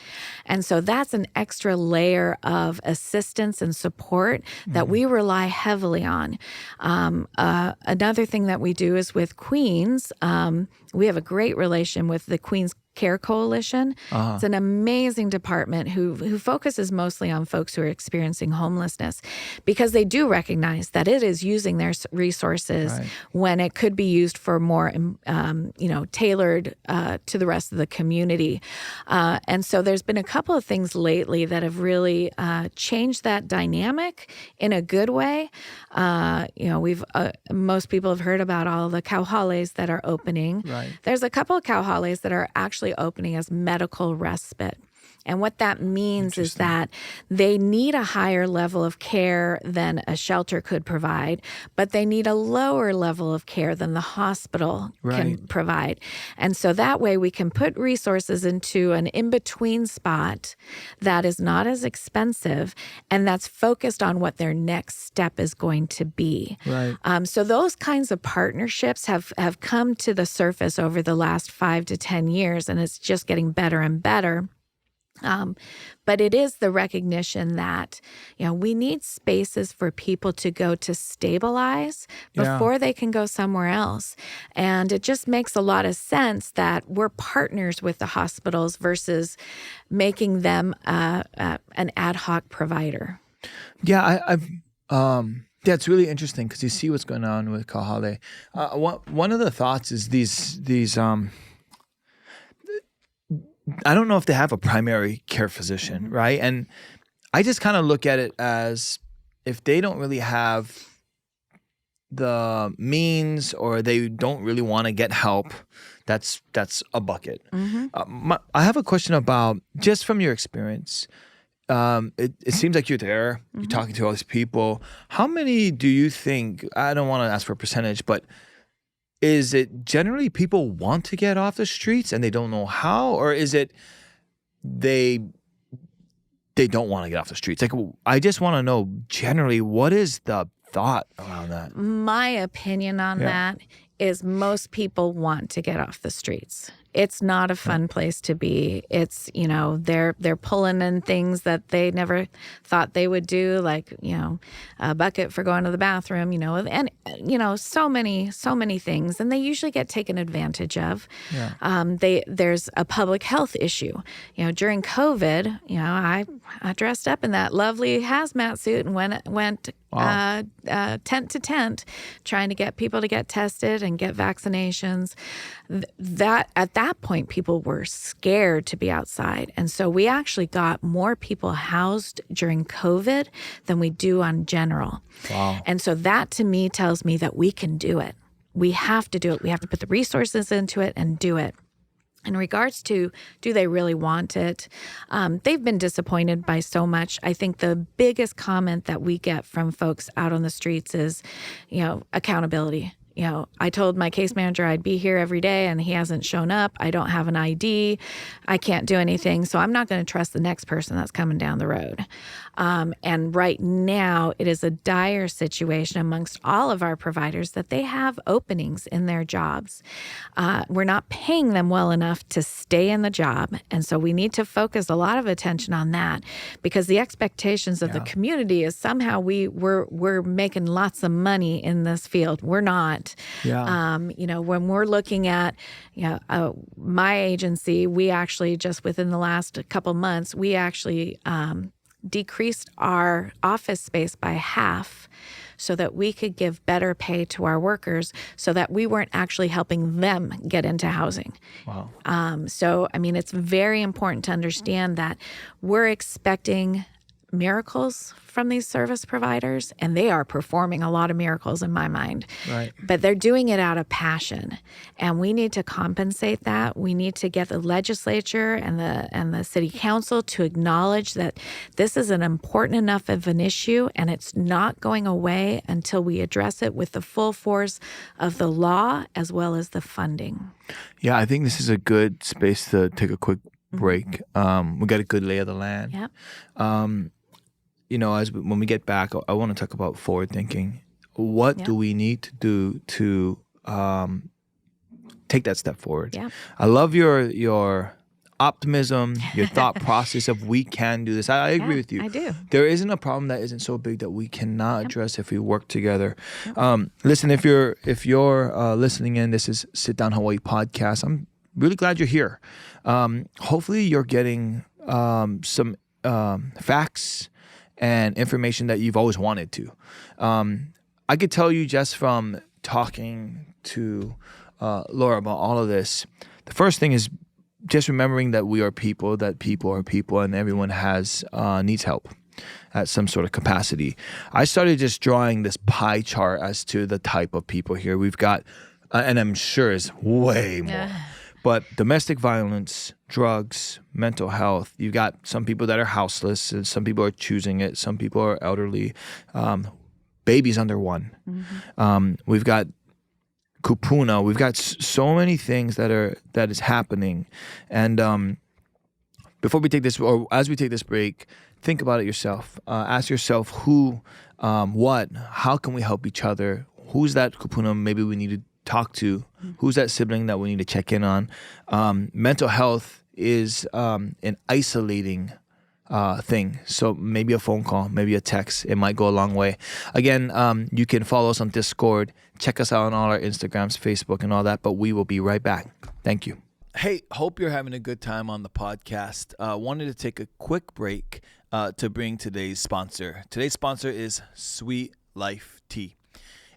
[SPEAKER 2] And so that's an extra layer of assistance and support that we rely heavily on. Another thing that we do is with Queens, we have a great relation with the Queens Care Coalition. It's an amazing department who focuses mostly on folks who are experiencing homelessness, because they do recognize that it is using their resources when it could be used for more, tailored to the rest of the community. And so there's been a couple of things lately that have really changed that dynamic in a good way. We've most people have heard about all the kauhales that are opening. There's a couple of kauhales that are actually opening as medical respite. And what that means is that they need a higher level of care than a shelter could provide, but they need a lower level of care than the hospital can provide. And so that way we can put resources into an in-between spot that is not as expensive and that's focused on what their next step is going to be. So those kinds of partnerships have come to the surface over the last 5 to 10 years, and it's just getting better and better. But it is the recognition that, we need spaces for people to go to stabilize before they can go somewhere else. And it just makes a lot of sense that we're partners with the hospitals versus making them an ad hoc provider.
[SPEAKER 1] Yeah, it's really interesting because you see what's going on with Kauhale. One of the thoughts is these I don't know if they have a primary care physician, right? And I just kind of look at it as if they don't really have the means or they don't really want to get help, that's a bucket. I have a question about, just from your experience, it seems like you're there, you're talking to all these people. How many do you think, I don't want to ask for a percentage, but is it generally people want to get off the streets and they don't know how, or is it they don't want to get off the streets? Like, I just want to know generally, what is the thought around that?
[SPEAKER 2] My opinion on that is most people want to get off the streets. It's not a fun place to be. It's, they're pulling in things that they never thought they would do, like, a bucket for going to the bathroom, and, so many things. And they usually get taken advantage of. Yeah. There's a public health issue. During COVID, I dressed up in that lovely hazmat suit and went wow. Tent to tent, trying to get people to get tested and get vaccinations. At that point, people were scared to be outside. And so we actually got more people housed during COVID than we do on general. Wow. And so that to me tells me that we can do it. We have to do it. We have to put the resources into it and do it. In regards to, do they really want it? They've been disappointed by so much. I think the biggest comment that we get from folks out on the streets is, accountability. I told my case manager I'd be here every day and he hasn't shown up. I don't have an ID. I can't do anything. So I'm not going to trust the next person that's coming down the road. And right now it is a dire situation amongst all of our providers that they have openings in their jobs. We're not paying them well enough to stay in the job. And so we need to focus a lot of attention on that, because the expectations of the community is somehow we're making lots of money in this field. We're not. Yeah. When we're looking at, my agency, we actually just within the last couple months, we actually decreased our office space by half so that we could give better pay to our workers, so that we weren't actually helping them get into housing. Wow. It's very important to understand that we're expecting miracles from these service providers, and they are performing a lot of miracles in my mind. Right. But they're doing it out of passion, and we need to compensate that. We need to get the legislature and the city council to acknowledge that this is an important enough of an issue, and it's not going away until we address it with the full force of the law as well as the funding.
[SPEAKER 1] Yeah, I think this is a good space to take a quick break. We got a good lay of the land. Yep. When we get back, I want to talk about forward thinking. What do we need to do to take that step forward? Yeah. I love your optimism, your thought process of we can do this. I agree with you.
[SPEAKER 2] I do.
[SPEAKER 1] There isn't a problem that isn't so big that we cannot address if we work together. Listen, if you're listening in, this is Sit Down Hawaii podcast. I'm really glad you're here. Hopefully you're getting some facts and information that you've always wanted to. I could tell you just from talking to Laura about all of this, the first thing is just remembering that we are people, that people are people, and everyone needs help at some sort of capacity. I started just drawing this pie chart as to the type of people here. We've got, and I'm sure it's way more, but domestic violence, drugs, mental health. You've got some people that are houseless, and some people are choosing it. Some people are elderly, babies under one. Mm-hmm. We've got kupuna. We've got so many things that is happening. And before we take this, or as we take this break, think about it yourself. Ask yourself who, what, how can we help each other? Who's that kupuna maybe we need to talk to? Who's that sibling that we need to check in on? Mental health is an isolating thing. So maybe a phone call, maybe a text, it might go a long way. Again, you can follow us on Discord, check us out on all our Instagrams, Facebook, and all that, but we will be right back. Thank you. Hey, hope you're having a good time on the podcast. Wanted to take a quick break to bring today's sponsor. Today's sponsor is Sweet Life Tea.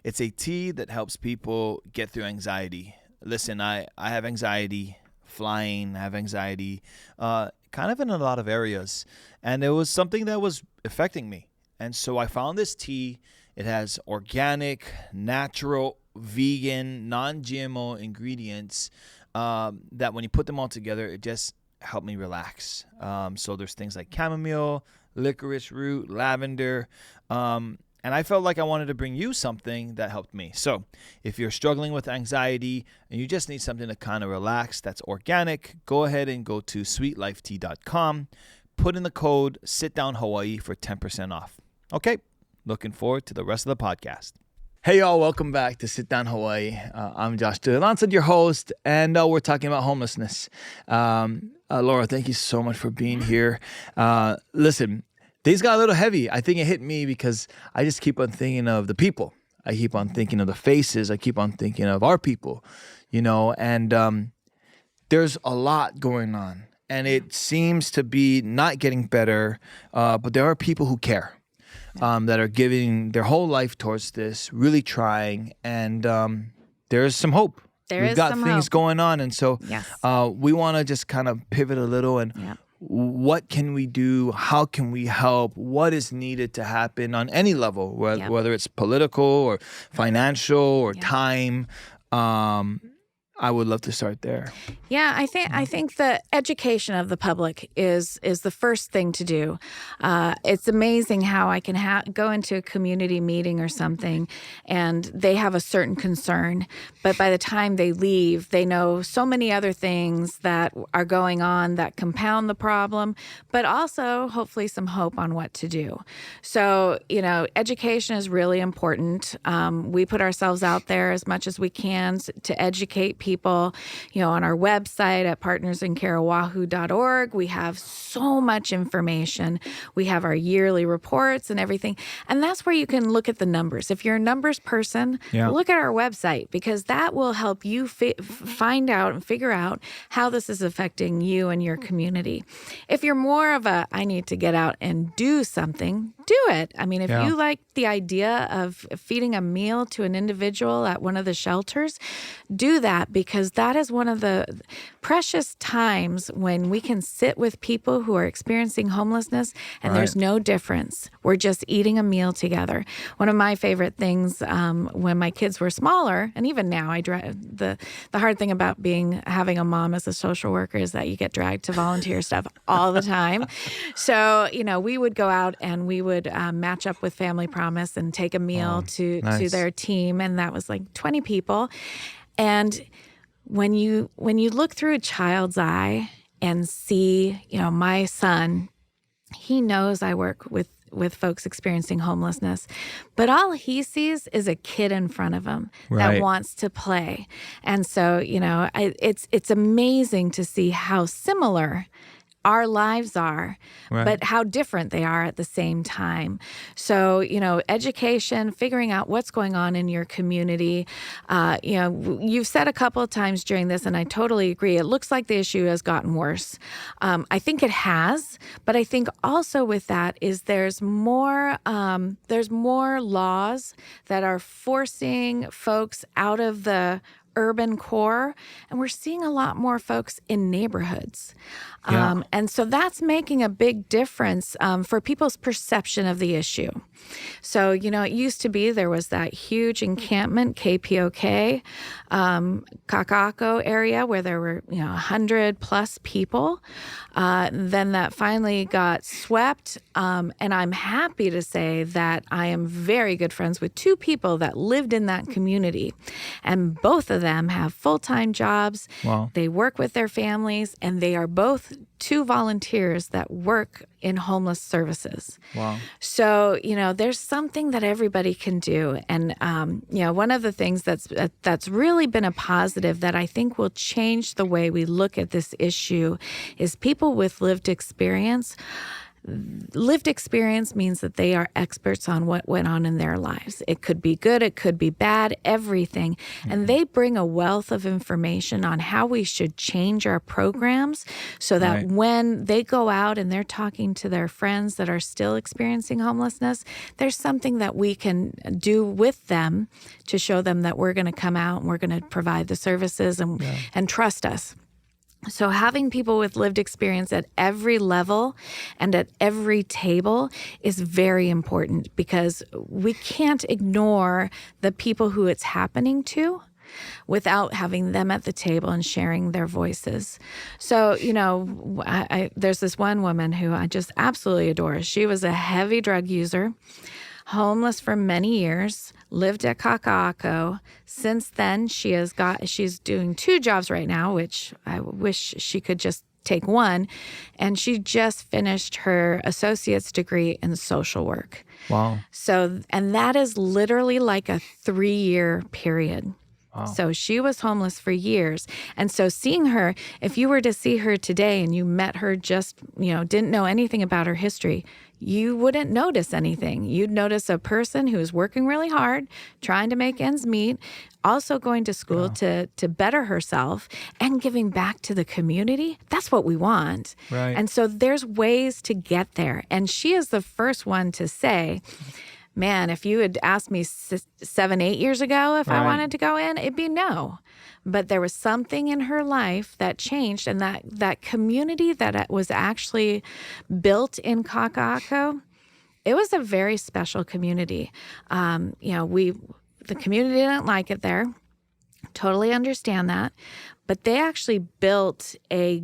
[SPEAKER 1] It's a tea that helps people get through anxiety. Listen, I have anxiety flying, I have anxiety kind of in a lot of areas. And it was something that was affecting me. And so I found this tea. It has organic, natural, vegan, non-GMO ingredients that when you put them all together, it just helped me relax. So there's things like chamomile, licorice root, lavender, and I felt like I wanted to bring you something that helped me. So if you're struggling with anxiety and you just need something to kind of relax that's organic, go ahead and go to sweetlifetea.com. Put in the code SitDownHawaii for 10% off. Okay, looking forward to the rest of the podcast. Hey, y'all, welcome back to Sit Down Hawaii. I'm Josh Thielen, your host, and we're talking about homelessness. Laura, thank you so much for being here. Listen, these got a little heavy. I think it hit me because I just keep on thinking of the people. I keep on thinking of the faces. I keep on thinking of our people, and there's a lot going on. And it seems to be not getting better, but there are people who care, that are giving their whole life towards this, really trying, and there's some hope. We've got things going on, and so we want to just kind of pivot a little and what can we do? How can we help? What is needed to happen on any level, whether it's political or financial or time? I would love to start there.
[SPEAKER 2] Yeah, I think the education of the public is the first thing to do. It's amazing how I can go into a community meeting or something, and they have a certain concern, but by the time they leave, they know so many other things that are going on that compound the problem, but also hopefully some hope on what to do. So, education is really important. We put ourselves out there as much as we can to educate people, on our website at partnersincareoahu.org. We have so much information. We have our yearly reports and everything. And that's where you can look at the numbers. If you're a numbers person, look at our website, because that will help you find out and figure out how this is affecting you and your community. If you're more of a, I need to get out and do something, do it. I mean, if you like the idea of feeding a meal to an individual at one of the shelters, do that, because that is one of the precious times when we can sit with people who are experiencing homelessness and there's no difference. We're just eating a meal together. One of my favorite things when my kids were smaller, and even now, the hard thing about having a mom as a social worker is that you get dragged to volunteer stuff all the time. So, we would go out and we would match up with Family Promise and take a meal to their team, and that was like 20 people. And when you look through a child's eye and see, my son, he knows I work with folks experiencing homelessness, but all he sees is a kid in front of him that wants to play. And so, it's amazing to see how similar our lives are, but how different they are at the same time. So, education, figuring out what's going on in your community. You've said a couple of times during this, and I totally agree, it looks like the issue has gotten worse. I think it has, but I think also with that is there's more laws that are forcing folks out of the urban core, and we're seeing a lot more folks in neighborhoods. And so that's making a big difference for people's perception of the issue. So, it used to be there was that huge encampment, KPOK, Kakako area where there were, 100 plus people. Then that finally got swept. And I'm happy to say that I am very good friends with two people that lived in that community. And both of them have full-time jobs.
[SPEAKER 1] Wow.
[SPEAKER 2] They work with their families, and they are both two volunteers that work in homeless services.
[SPEAKER 1] Wow.
[SPEAKER 2] So, there's something that everybody can do. And, one of the things that's really been a positive that I think will change the way we look at this issue is people with lived experience. Lived experience means that they are experts on what went on in their lives. It could be good, it could be bad, everything. Mm-hmm. And they bring a wealth of information on how we should change our programs so that when they go out and they're talking to their friends that are still experiencing homelessness, there's something that we can do with them to show them that we're going to come out and we're going to provide the services and trust us. So having people with lived experience at every level and at every table is very important, because we can't ignore the people who it's happening to without having them at the table and sharing their voices. So, there's this one woman who I just absolutely adore. She was a heavy drug user, homeless for many years, lived at Kaka'ako. Since then, she's doing 2 jobs right now, which I wish she could just take one. And she just finished her associate's degree in social work.
[SPEAKER 1] Wow.
[SPEAKER 2] So, and that is literally like a 3-year period.
[SPEAKER 1] Wow.
[SPEAKER 2] So she was homeless for years. And so seeing her, if you were to see her today and you met her just, didn't know anything about her history, you wouldn't notice anything. You'd notice a person who is working really hard, trying to make ends meet, also going to school to better herself and giving back to the community. That's what we want.
[SPEAKER 1] Right.
[SPEAKER 2] And so there's ways to get there. And she is the first one to say, man, if you had asked me 7, 8 years ago if I wanted to go in, it'd be no. But there was something in her life that changed, and that community that was actually built in Kaka'ako, it was a very special community. The community didn't like it there. Totally understand that. But they actually built a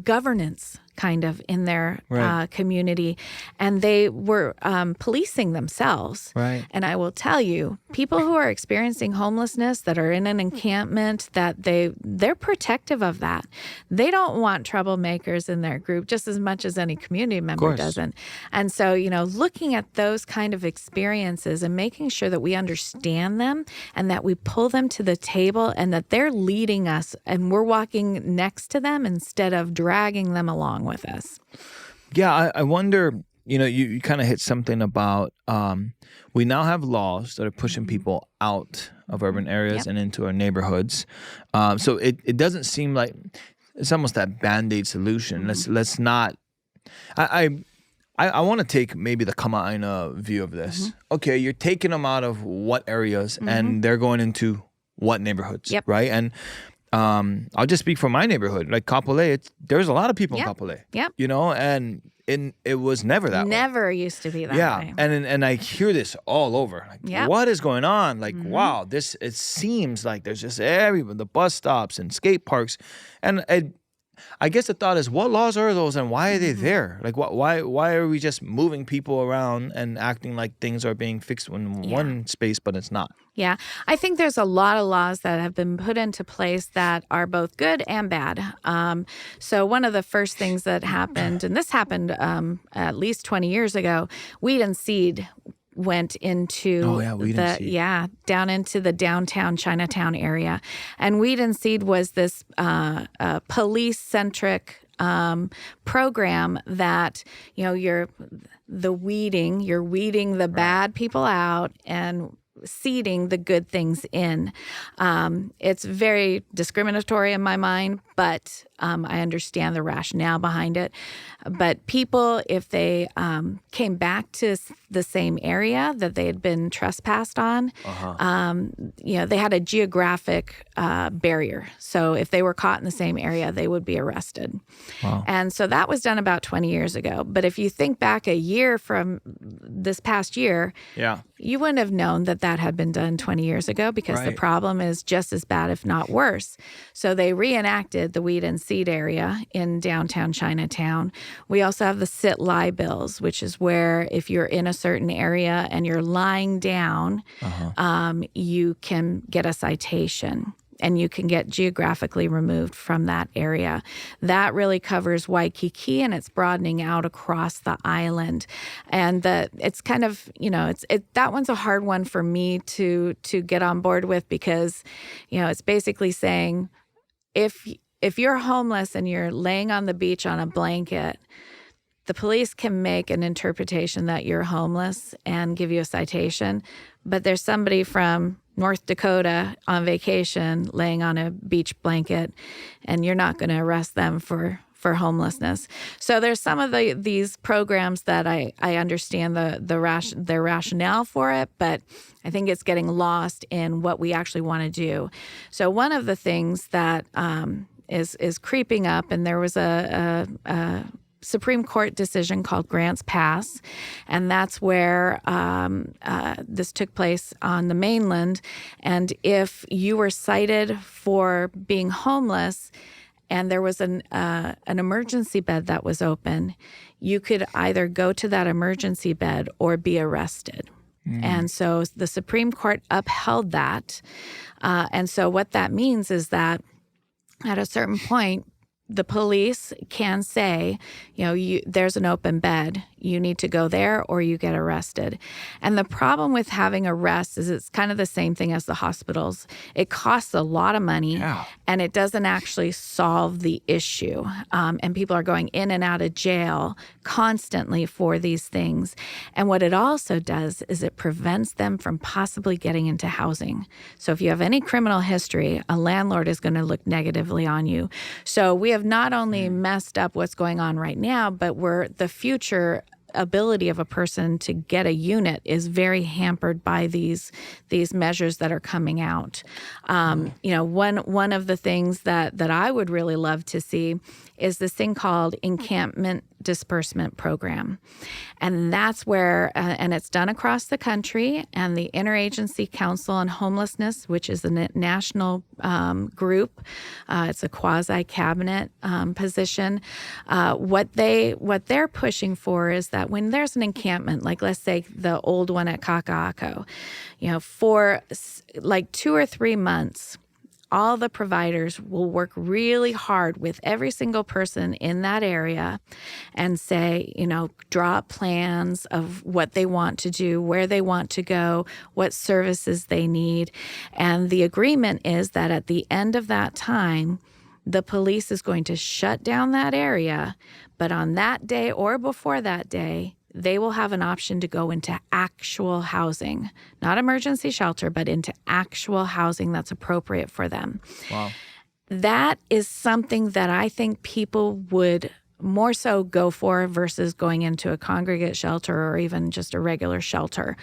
[SPEAKER 2] governance kind of in their community, and they were policing themselves.
[SPEAKER 1] Right.
[SPEAKER 2] And I will tell you, people who are experiencing homelessness that are in an encampment, that they're protective of that. They don't want troublemakers in their group just as much as any community member doesn't. And so, looking at those kind of experiences and making sure that we understand them and that we pull them to the table and that they're leading us and we're walking next to them instead of dragging them along with us.
[SPEAKER 1] Yeah, I wonder, you kind of hit something about we now have laws that are pushing people out of urban areas and into our neighborhoods. So it doesn't seem like it's almost that Band-Aid solution. Let's not. I want to take maybe the Kama'aina view of this. Okay, you're taking them out of what areas and they're going into what neighborhoods, right? And I'll just speak for my neighborhood, like Kapolei. There's a lot of people in Kapolei, and it was never that way.
[SPEAKER 2] Never used to be that way.
[SPEAKER 1] And I hear this all over. Like, what is going on? Like, wow, it seems like there's just everywhere, the bus stops and skate parks, and I guess the thought is, what laws are those and why are they there? Like, why are we just moving people around and acting like things are being fixed in one space, but it's not?
[SPEAKER 2] Yeah, I think there's a lot of laws that have been put into place that are both good and bad. So one of the first things that happened, and this happened at least 20 years ago, weed and seed went into down into the downtown Chinatown area. And Weed and Seed was this police-centric program that, you're weeding the bad people out and seeding the good things in. It's very discriminatory in my mind, but I understand the rationale behind it. But people, if they came back to the same area that they had been trespassed on, they had a geographic barrier. So if they were caught in the same area, they would be arrested.
[SPEAKER 1] Wow.
[SPEAKER 2] And so that was done about 20 years ago. But if you think back a year from this past year, you wouldn't have known that had been done 20 years ago because the problem is just as bad, if not worse. So they reenacted the Weed and Seed area in downtown Chinatown. We also have the sit-lie bills, which is where if you're in a certain area and you're lying down, you can get a citation. And you can get geographically removed from that area. That really covers Waikiki, and it's broadening out across the island. And it's kind of, that one's a hard one for me to get on board with because, it's basically saying if you're homeless and you're laying on the beach on a blanket, the police can make an interpretation that you're homeless and give you a citation, but there's somebody from North Dakota on vacation laying on a beach blanket, and you're not going to arrest them for homelessness. So there's some of these programs that I understand their rationale for it, but I think it's getting lost in what we actually want to do. So one of the things that is creeping up, and there was a Supreme Court decision called Grants Pass, and that's where this took place on the mainland. And if you were cited for being homeless and there was an emergency bed that was open, you could either go to that emergency bed or be arrested. And so the Supreme Court upheld that. And so what that means is that at a certain point, the police can say, there's an open bed. You need to go there or you get arrested. And the problem with having arrests is it's kind of the same thing as the hospitals. It costs a lot of money, and it doesn't actually solve the issue. And people are going in and out of jail constantly for these things. And what it also does is it prevents them from possibly getting into housing. So if you have any criminal history, a landlord is going to look negatively on you. So we have not only messed up what's going on right now, but the future ability of a person to get a unit is very hampered by these measures that are coming out. One of the things that I would really love to see is this thing called encampment disbursement program. And that's where, and it's done across the country, and the Interagency Council on Homelessness, which is a national group, it's a quasi-cabinet position. What they're pushing for is that when there's an encampment, like let's say the old one at Kaka'ako, for like 2 or 3 months, all the providers will work really hard with every single person in that area and say, draw up plans of what they want to do, where they want to go, what services they need. And the agreement is that at the end of that time, the police is going to shut down that area, but on that day or before that day, they will have an option to go into actual housing, not emergency shelter, but into actual housing that's appropriate for them.
[SPEAKER 1] Wow.
[SPEAKER 2] That is something that I think people would more so go for versus going into a congregate shelter or even just a regular shelter.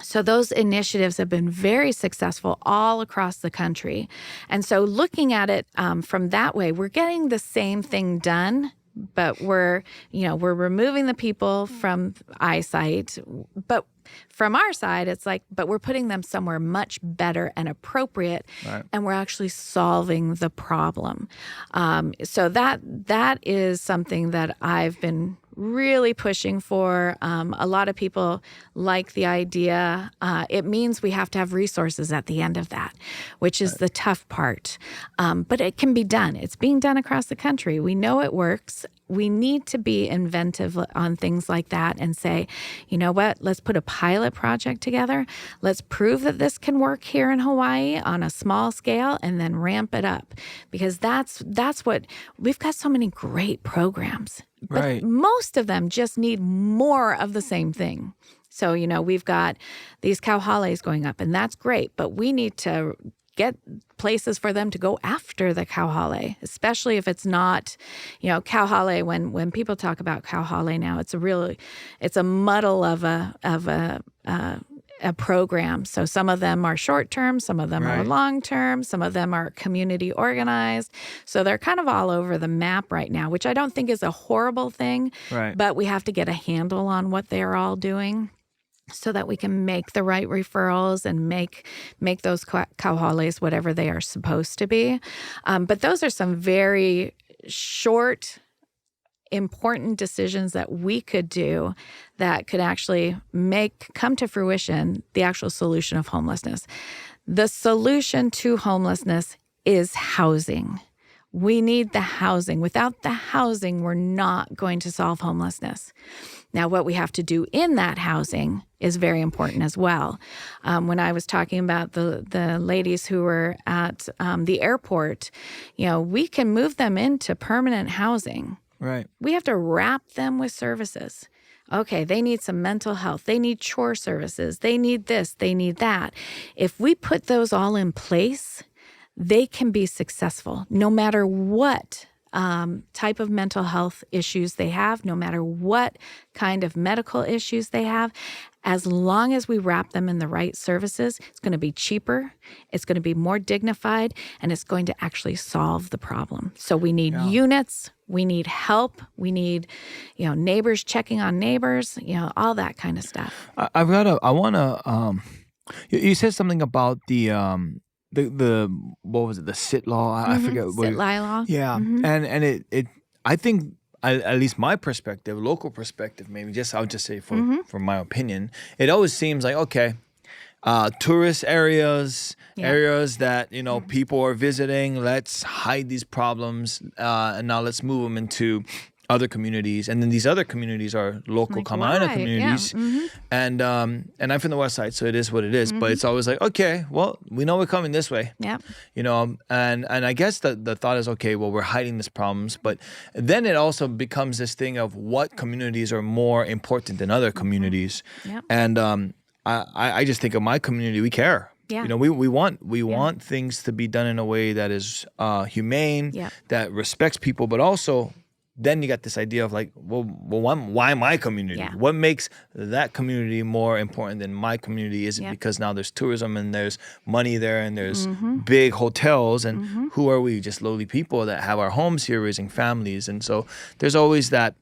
[SPEAKER 2] So those initiatives have been very successful all across the country. And so looking at it from that way, we're getting the same thing done, but we're removing the people from eyesight. But from our side, it's like, but we're putting them somewhere much better and appropriate, right, and we're actually solving the problem. So that is something that I've been really pushing for. A lot of people like the idea. It means we have to have resources at the end of that, which is the tough part. But it can be done. It's being done across the country. We know it works. We need to be inventive on things like that and say, you know what, let's put a pilot project together. Let's prove that this can work here in Hawaii on a small scale and then ramp it up. Because that's what, we've got so many great programs. But
[SPEAKER 1] right,
[SPEAKER 2] most of them just need more of the same thing. So, we've got these kauhales going up, and that's great, but we need to get places for them to go after the kauhale, especially if it's not, kauhale. When people talk about kauhale now, it's a muddle of a program. So some of them are short-term, some of them
[SPEAKER 1] right,
[SPEAKER 2] are long-term, some of them are community organized. So they're kind of all over the map right now, which I don't think is a horrible thing,
[SPEAKER 1] right,
[SPEAKER 2] but we have to get a handle on what they're all doing so that we can make the right referrals and make those kauhales whatever they are supposed to be. But those are some very short, important decisions that we could do that could actually come to fruition the actual solution of homelessness. The solution to homelessness is housing. We need the housing. Without the housing, we're not going to solve homelessness. Now, what we have to do in that housing is very important as well. When I was talking about the ladies who were at the airport, we can move them into permanent housing.
[SPEAKER 1] Right.
[SPEAKER 2] We have to wrap them with services. Okay, they need some mental health. They need chore services. They need this. They need that. If we put those all in place, they can be successful no matter what type of mental health issues they have, no matter what kind of medical issues they have. as long as we wrap them in the right services, it's going to be cheaper, it's going to be more dignified, and it's going to actually solve the problem. So we need units, we need help, we need, neighbors checking on neighbors, all that kind of stuff.
[SPEAKER 1] You said something about the what was it, the sit law? I forget.
[SPEAKER 2] Sit-lie law.
[SPEAKER 1] Yeah.
[SPEAKER 2] Mm-hmm.
[SPEAKER 1] And it I think, at least my perspective, local perspective, maybe I'll just say for my opinion, it always seems like, okay, tourist areas that, people are visiting, let's hide these problems, and now let's move them into other communities, and then these other communities are local Kama'aina communities, and I'm from the west side, so it is what it is. But it's always like, okay, well, we know we're coming this way, and I guess the thought is, okay, well, we're hiding these problems, but then it also becomes this thing of what communities are more important than other communities, and I just think of my community, we care. Yeah. We want things to be done in a way that is humane, that respects people, but also then you got this idea of like, well, why my community? Yeah. What makes that community more important than my community? Is it because now there's tourism and there's money there and there's big hotels, and who are we? Just lowly people that have our homes here raising families. And so there's always that.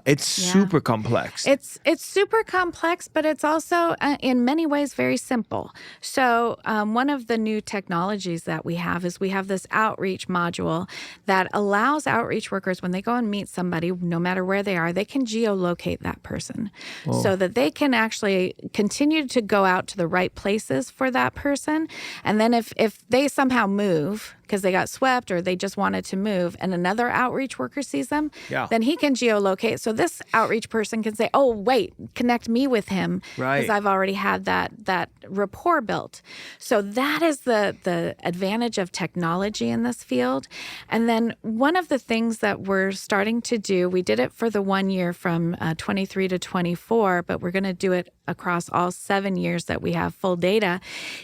[SPEAKER 1] It's super complex.
[SPEAKER 2] It's super complex, but it's also in many ways very simple. So one of the new technologies that we have is we have this outreach module that allows outreach workers, when they go and meet somebody, no matter where they are, they can geolocate that person so that they can actually continue to go out to the right places for that person. And then if they somehow move because they got swept or they just wanted to move and another outreach worker sees them, then he can geolocate. So this outreach person can say, oh, wait, connect me with him because I've already had that rapport built. So that is the advantage of technology in this field. And then one of the things that we're starting to do, we did it for the 1 year from 23 to 24, but we're going to do it across all 7 years that we have full data,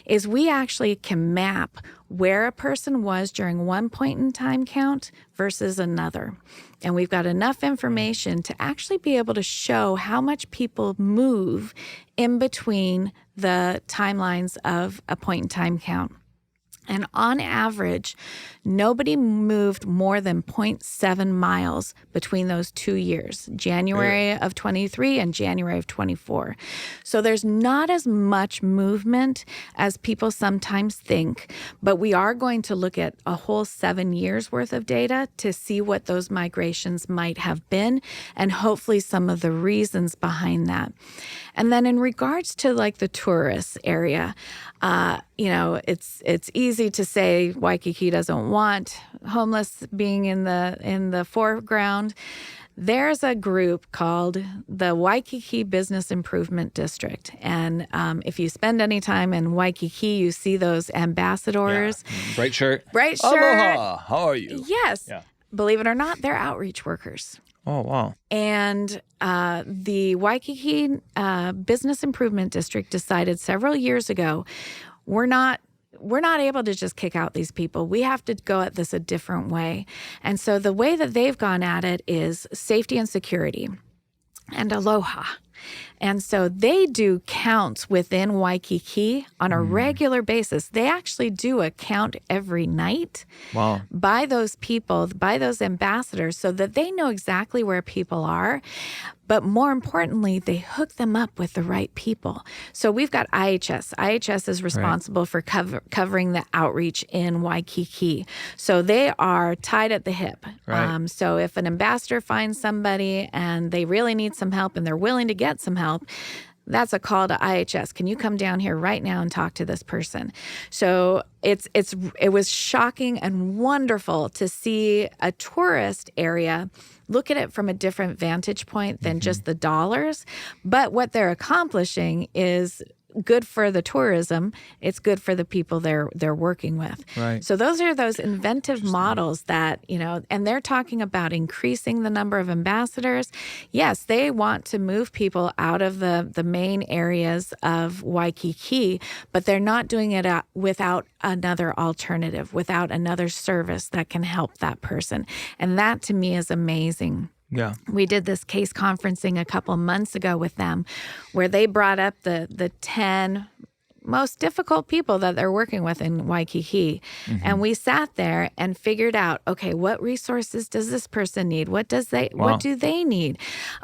[SPEAKER 2] is we actually can map where a person was during one point in time count versus another. And we've got enough information to actually be able to show how much people move in between the timelines of a point in time count. And on average, nobody moved more than 0.7 miles between those 2 years, January of 23 and January of 24. So there's not as much movement as people sometimes think, but we are going to look at a whole 7 years worth of data to see what those migrations might have been and hopefully some of the reasons behind that. And then in regards to like the tourist area, it's easy to say Waikiki doesn't want homeless being in the foreground. There's a group called the Waikiki Business Improvement District. And if you spend any time in Waikiki, you see those ambassadors.
[SPEAKER 1] Yeah. Bright shirt.
[SPEAKER 2] Aloha.
[SPEAKER 1] How are you?
[SPEAKER 2] Yes. Yeah. Believe it or not, they're outreach workers.
[SPEAKER 1] Oh, wow.
[SPEAKER 2] And the Waikiki Business Improvement District decided several years ago, we're not able to just kick out these people. We have to go at this a different way. And so the way that they've gone at it is safety and security and aloha. And so they do counts within Waikiki on a regular basis. They actually do a count every night by those people, by those ambassadors, so that they know exactly where people are. But more importantly, they hook them up with the right people. So we've got IHS. IHS is responsible for covering the outreach in Waikiki. So they are tied at the hip. Right. So if an ambassador finds somebody and they really need some help and they're willing to get some help, that's a call to IHS. Can you come down here right now and talk to this person? So it was shocking and wonderful to see a tourist area look at it from a different vantage point than just the dollars. But what they're accomplishing is good for the tourism. It's good for the people they're working with. Right. So those are those inventive models that, and they're talking about increasing the number of ambassadors. Yes, they want to move people out of the main areas of Waikiki, but they're not doing it without another alternative, without another service that can help that person. And that to me is amazing.
[SPEAKER 1] Yeah.
[SPEAKER 2] We did this case conferencing a couple months ago with them where they brought up the 10 most difficult people that they're working with in Waikiki. And we sat there and figured out, okay, what resources does this person need? What do they need?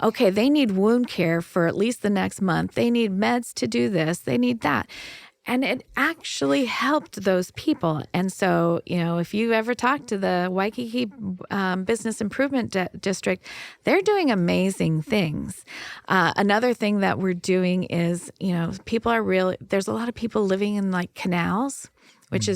[SPEAKER 2] Okay, they need wound care for at least the next month. They need meds to do this. They need that. And it actually helped those people. And so, if you ever talk to the Waikiki Business Improvement District, they're doing amazing things. Another thing that we're doing is, there's a lot of people living in like canals, which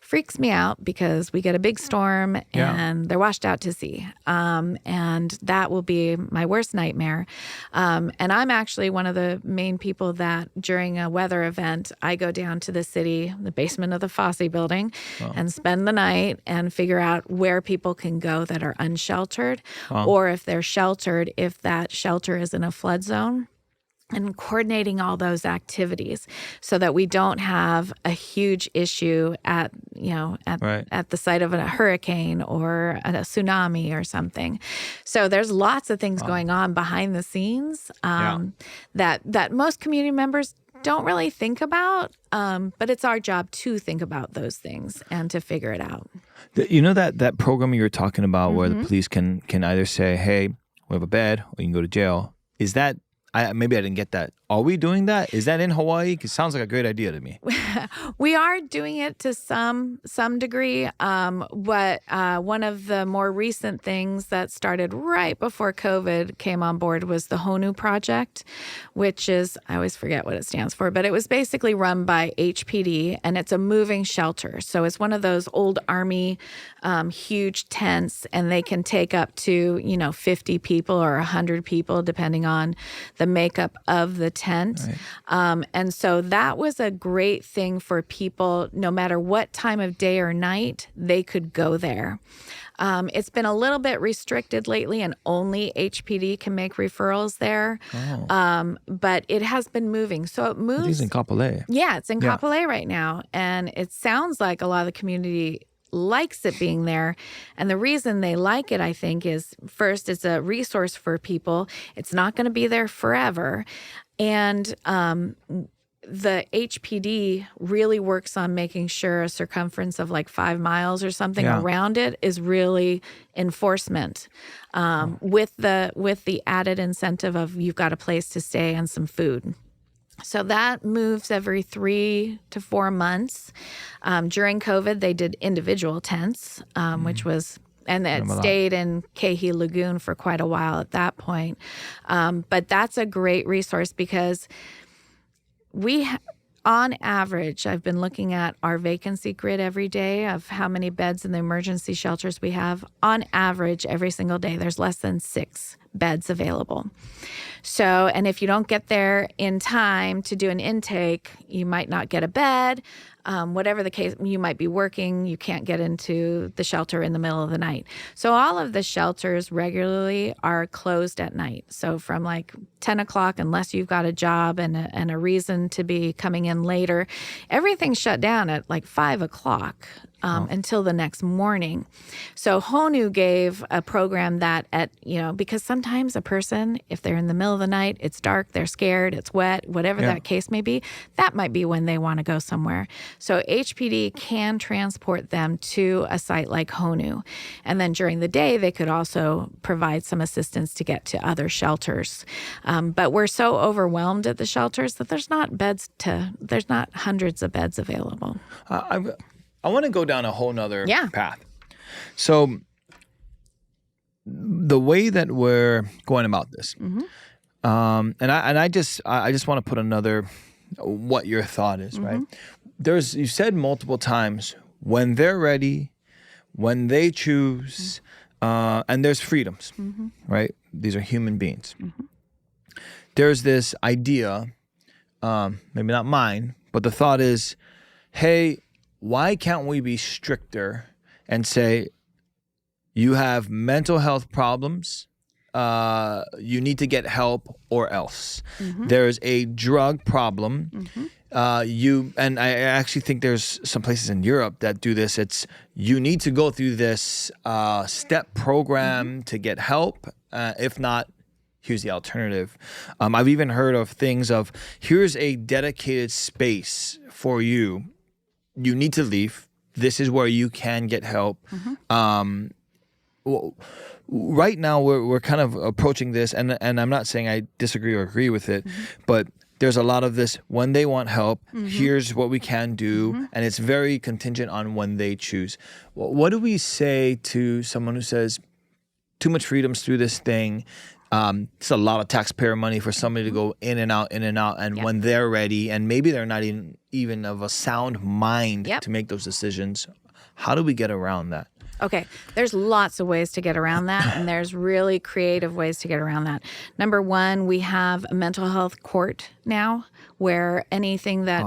[SPEAKER 2] freaks me out because we get a big storm and they're washed out to sea. And that will be my worst nightmare. And I'm actually one of the main people that during a weather event, I go down to the city, the basement of the Fosse building, and spend the night and figure out where people can go that are unsheltered, or if they're sheltered, if that shelter is in a flood zone. And coordinating all those activities so that we don't have a huge issue at the site of a hurricane or a tsunami or something. So there's lots of things going on behind the scenes that most community members don't really think about, but it's our job to think about those things and to figure it out.
[SPEAKER 1] That program you were talking about where the police can either say, hey, we have a bed, or you can go to jail. Is that... maybe I didn't get that. Are we doing that? Is that in Hawaii? It sounds like a great idea to me.
[SPEAKER 2] We are doing it to some degree. But one of the more recent things that started right before COVID came on board was the HONU project, which is, I always forget what it stands for, but it was basically run by HPD, and it's a moving shelter. So it's one of those old Army huge tents, and they can take up to 50 people or 100 people, depending on the makeup of the tent. Right. And so that was a great thing for people, no matter what time of day or night, they could go there. It's been a little bit restricted lately, and only HPD can make referrals there. But it has been moving. So it moves.
[SPEAKER 1] It's in Kapolei.
[SPEAKER 2] Yeah, it's in Kapolei right now. And it sounds like a lot of the community likes it being there. And the reason they like it, I think, is first, it's a resource for people. It's not going to be there forever. And the HPD really works on making sure a circumference of like 5 miles or something around it is really enforcement, with the added incentive of you've got a place to stay and some food. So that moves every 3 to 4 months. During COVID, they did individual tents, which was, and it stayed in Kehi Lagoon for quite a while at that point. But that's a great resource because on average, I've been looking at our vacancy grid every day of how many beds in the emergency shelters we have. On average, every single day, there's less than 6 beds available. So, and if you don't get there in time to do an intake, you might not get a bed. Whatever the case, you might be working, you can't get into the shelter in the middle of the night. So all of the shelters regularly are closed at night. So from like 10 o'clock, unless you've got a job and a reason to be coming in later, everything's shut down at like 5 o'clock. Until the next morning. So HONU gave a program that because sometimes a person, if they're in the middle of the night, it's dark, they're scared, it's wet, whatever that case may be, that might be when they want to go somewhere. So HPD can transport them to a site like HONU. And then during the day, they could also provide some assistance to get to other shelters. But we're so overwhelmed at the shelters that there's not hundreds of beds available.
[SPEAKER 1] I want to go down a whole nother path. So the way that we're going about this, and I just want to put what your thought is, right? You said multiple times when they're ready, when they choose, and there's freedoms, right? These are human beings. There's this idea, maybe not mine, but the thought is, hey, why can't we be stricter and say, you have mental health problems, you need to get help or else. There's a drug problem. And I actually think there's some places in Europe that do this. It's you need to go through this step program to get help. If not, here's the alternative. I've even heard of things of, here's a dedicated space for you. You need to leave. This is where you can get help. Well, right now we're kind of approaching this, and I'm not saying I disagree or agree with it, but there's a lot of this, when they want help, here's what we can do, and it's very contingent on when they choose. What do we say to someone who says, too much freedoms through this thing, it's a lot of taxpayer money for somebody to go in and out, and when they're ready, and maybe they're not even of a sound mind to make those decisions, how do we get around that?
[SPEAKER 2] Okay, there's lots of ways to get around that, and there's really creative ways to get around that. Number one, we have a mental health court now, where anything that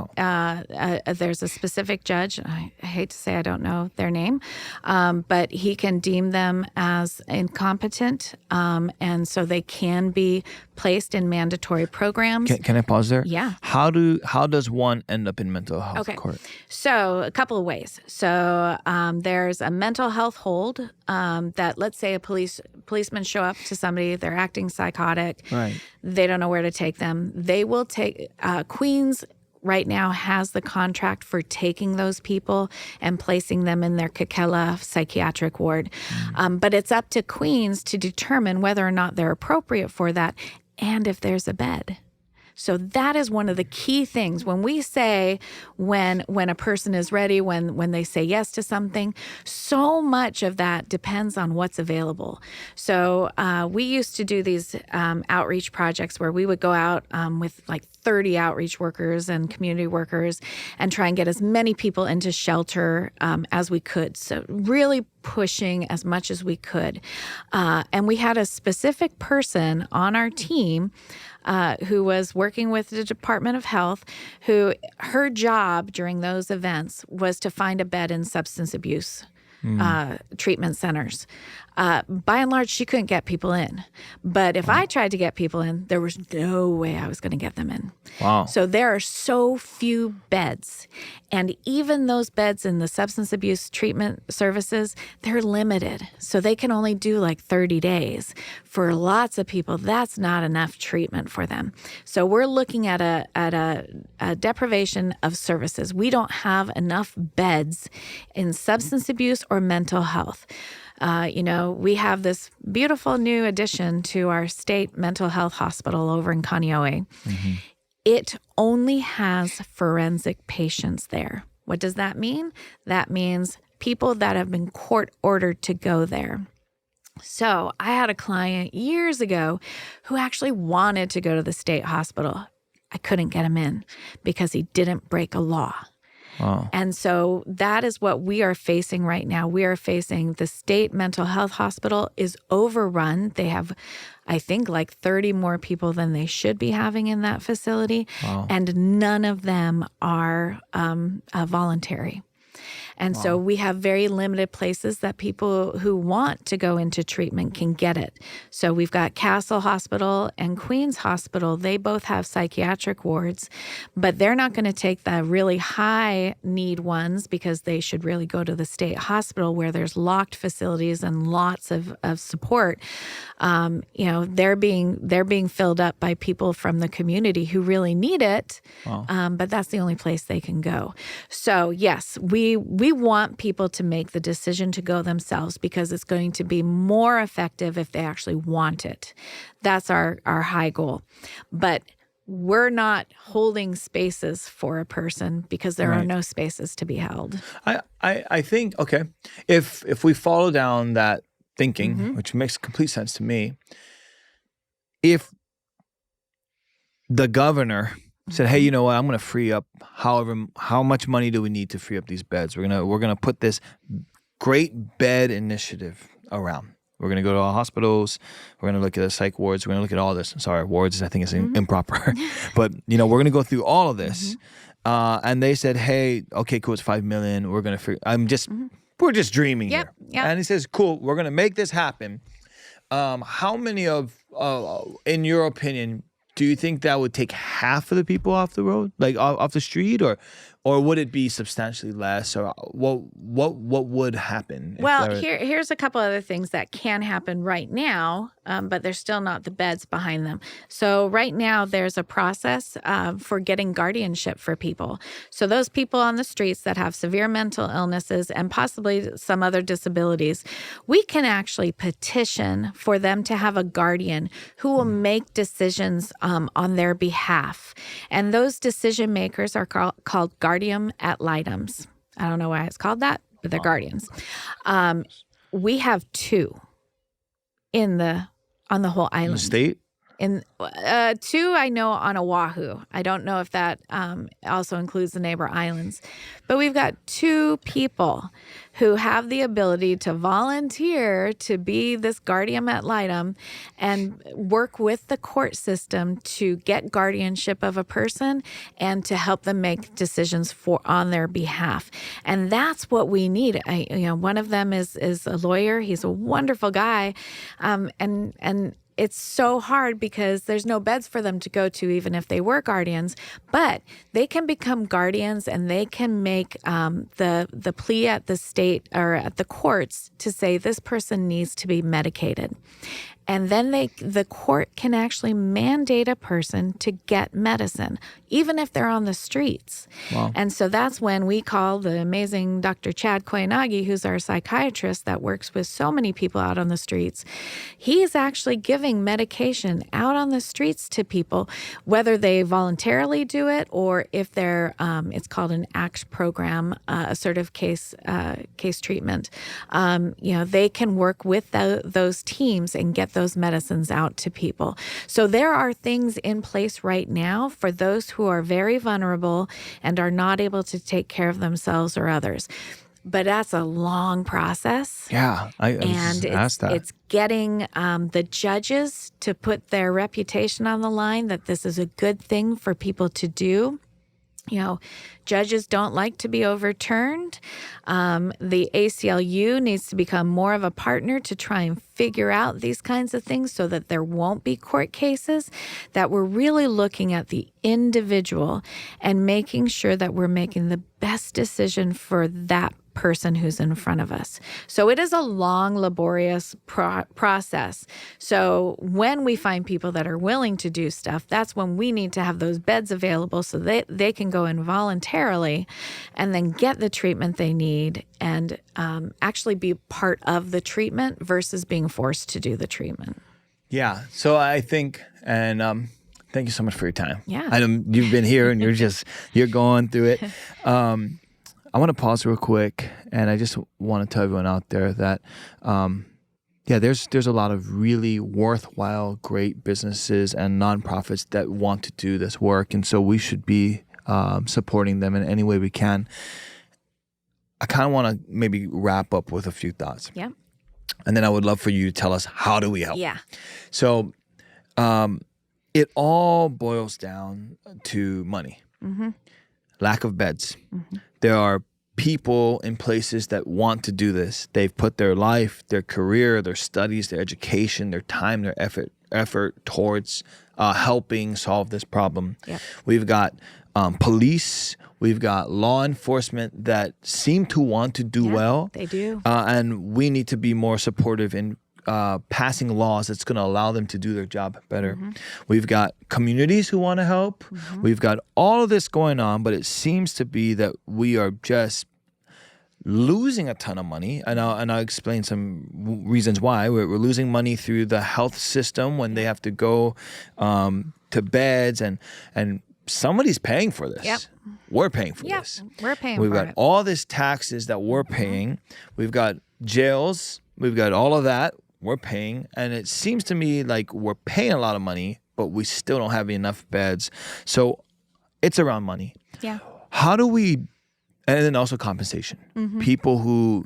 [SPEAKER 2] there's a specific judge, I hate to say I don't know their name, but he can deem them as incompetent, and so they can be placed in mandatory programs.
[SPEAKER 1] Can I pause there?
[SPEAKER 2] Yeah.
[SPEAKER 1] How does one end up in mental health court?
[SPEAKER 2] So a couple of ways. So there's a mental health hold that, let's say a policeman show up to somebody, they're acting psychotic.
[SPEAKER 1] Right.
[SPEAKER 2] They don't know where to take them. They will take Queens right now has the contract for taking those people and placing them in their Kekela psychiatric ward. But it's up to Queens to determine whether or not they're appropriate for that and if there's a bed. So that is one of the key things. When we say when a person is ready, when they say yes to something, so much of that depends on what's available. So we used to do these outreach projects where we would go out with like 30 outreach workers and community workers and try and get as many people into shelter as we could. So really pushing as much as we could. And we had a specific person on our team who was working with the Department of Health, who her job during those events was to find a bed in substance abuse treatment centers. By and large, she couldn't get people in. But if I tried to get people in, there was no way I was going to get them in.
[SPEAKER 1] Wow.
[SPEAKER 2] So there are so few beds. And even those beds in the substance abuse treatment services, they're limited. So they can only do like 30 days. For lots of people, that's not enough treatment for them. So we're looking at a deprivation of services. We don't have enough beds in substance abuse or mental health. We have this beautiful new addition to our state mental health hospital over in Kaneohe. It only has forensic patients there. What does that mean? That means people that have been court ordered to go there. So I had a client years ago who actually wanted to go to the state hospital. I couldn't get him in because he didn't break a law.
[SPEAKER 1] Wow.
[SPEAKER 2] And so that is what we are facing right now. We are facing the state mental health hospital is overrun. They have, I think, like 30 more people than they should be having in that facility.
[SPEAKER 1] Wow.
[SPEAKER 2] And none of them are voluntary. And so we have very limited places that people who want to go into treatment can get it. So we've got Castle Hospital and Queens Hospital. They both have psychiatric wards, but they're not going to take the really high need ones because they should really go to the state hospital where there's locked facilities and lots of support. They're being filled up by people from the community who really need it.
[SPEAKER 1] Wow.
[SPEAKER 2] But that's the only place they can go. So yes, we want people to make the decision to go themselves because it's going to be more effective if they actually want it. That's our high goal. But we're not holding spaces for a person because there are no spaces to be held.
[SPEAKER 1] I think, okay, if we follow down that thinking, which makes complete sense to me, if the governor said, hey, you know what, I'm going to free up how much money do we need to free up these beds? We're gonna put this great bed initiative around. We're going to go to all hospitals. We're going to look at the psych wards. We're going to look at all this. Sorry, wards, I think is improper. But, we're going to go through all of this. And they said, hey, okay, cool, it's $5 million. We're going to we're just dreaming here.
[SPEAKER 2] Yep.
[SPEAKER 1] And he says, cool, we're going to make this happen. How many in your opinion, do you think that would take half of the people off the road, like off the street? Or or would it be substantially less? Or what would happen?
[SPEAKER 2] Well, here's a couple other things that can happen right now, but there's still not the beds behind them. So right now there's a process for getting guardianship for people. So those people on the streets that have severe mental illnesses and possibly some other disabilities, we can actually petition for them to have a guardian who will make decisions on their behalf. And those decision makers are called guardian ad litems. I don't know why it's called that, but they're guardians. We have 2 on the whole island.
[SPEAKER 1] In the state?
[SPEAKER 2] In 2, I know on Oahu. I don't know if that also includes the neighbor islands. But we've got 2 people who have the ability to volunteer to be this guardian ad litem and work with the court system to get guardianship of a person and to help them make decisions on their behalf. And that's what we need. One of them is a lawyer. He's a wonderful guy, and it's so hard because there's no beds for them to go to, even if they were guardians. But they can become guardians, and they can make the plea at the state or at the courts to say this person needs to be medicated. And then the court can actually mandate a person to get medicine, even if they're on the streets.
[SPEAKER 1] Wow.
[SPEAKER 2] And so that's when we call the amazing Dr. Chad Koyanagi, who's our psychiatrist that works with so many people out on the streets. He's actually giving medication out on the streets to people, whether they voluntarily do it or if they're, it's called an ACT program, assertive case treatment. They can work with those teams and get those medicines out to people. So there are things in place right now for those who are very vulnerable and are not able to take care of themselves or others. But that's a long process.
[SPEAKER 1] Yeah,
[SPEAKER 2] it's getting the judges to put their reputation on the line that this is a good thing for people to do. Judges don't like to be overturned. The ACLU needs to become more of a partner to try and figure out these kinds of things so that there won't be court cases, that we're really looking at the individual and making sure that we're making the best decision for that person who's in front of us. So it is a long, laborious process. So when we find people that are willing to do stuff, that's when we need to have those beds available so they can go in voluntarily and then get the treatment they need and actually be part of the treatment versus being forced to do the treatment.
[SPEAKER 1] Yeah. So I think, and thank you so much for your time.
[SPEAKER 2] Yeah.
[SPEAKER 1] You've been here and you're going through it. I want to pause real quick, and I just want to tell everyone out there that, there's a lot of really worthwhile, great businesses and nonprofits that want to do this work, and so we should be supporting them in any way we can. I kind of want to maybe wrap up with a few thoughts.
[SPEAKER 2] Yeah.
[SPEAKER 1] And then I would love for you to tell us, how do we help?
[SPEAKER 2] Yeah.
[SPEAKER 1] So it all boils down to money. Mm-hmm. Lack of beds. Mm-hmm. There are people in places that want to do this. They've put their life, their career, their studies, their education, their time, their effort towards helping solve this problem.
[SPEAKER 2] Yep.
[SPEAKER 1] We've got police. We've got law enforcement that seem to want to do well.
[SPEAKER 2] They do.
[SPEAKER 1] And we need to be more supportive in passing laws that's going to allow them to do their job better. Mm-hmm. We've got communities who want to help. Mm-hmm. We've got all of this going on, but it seems to be that we are just losing a ton of money. And I'll explain some reasons why. We're losing money through the health system when they have to go to beds, and somebody's paying for this.
[SPEAKER 2] Yep.
[SPEAKER 1] We're paying for this.
[SPEAKER 2] We're paying
[SPEAKER 1] We've
[SPEAKER 2] for
[SPEAKER 1] got
[SPEAKER 2] it.
[SPEAKER 1] all this taxes that we're paying. We've got jails. We've got all of that we're paying. And it seems to me like we're paying a lot of money, but we still don't have enough beds. So it's around money.
[SPEAKER 2] Yeah.
[SPEAKER 1] How do we, and then also compensation. Mm-hmm. People who,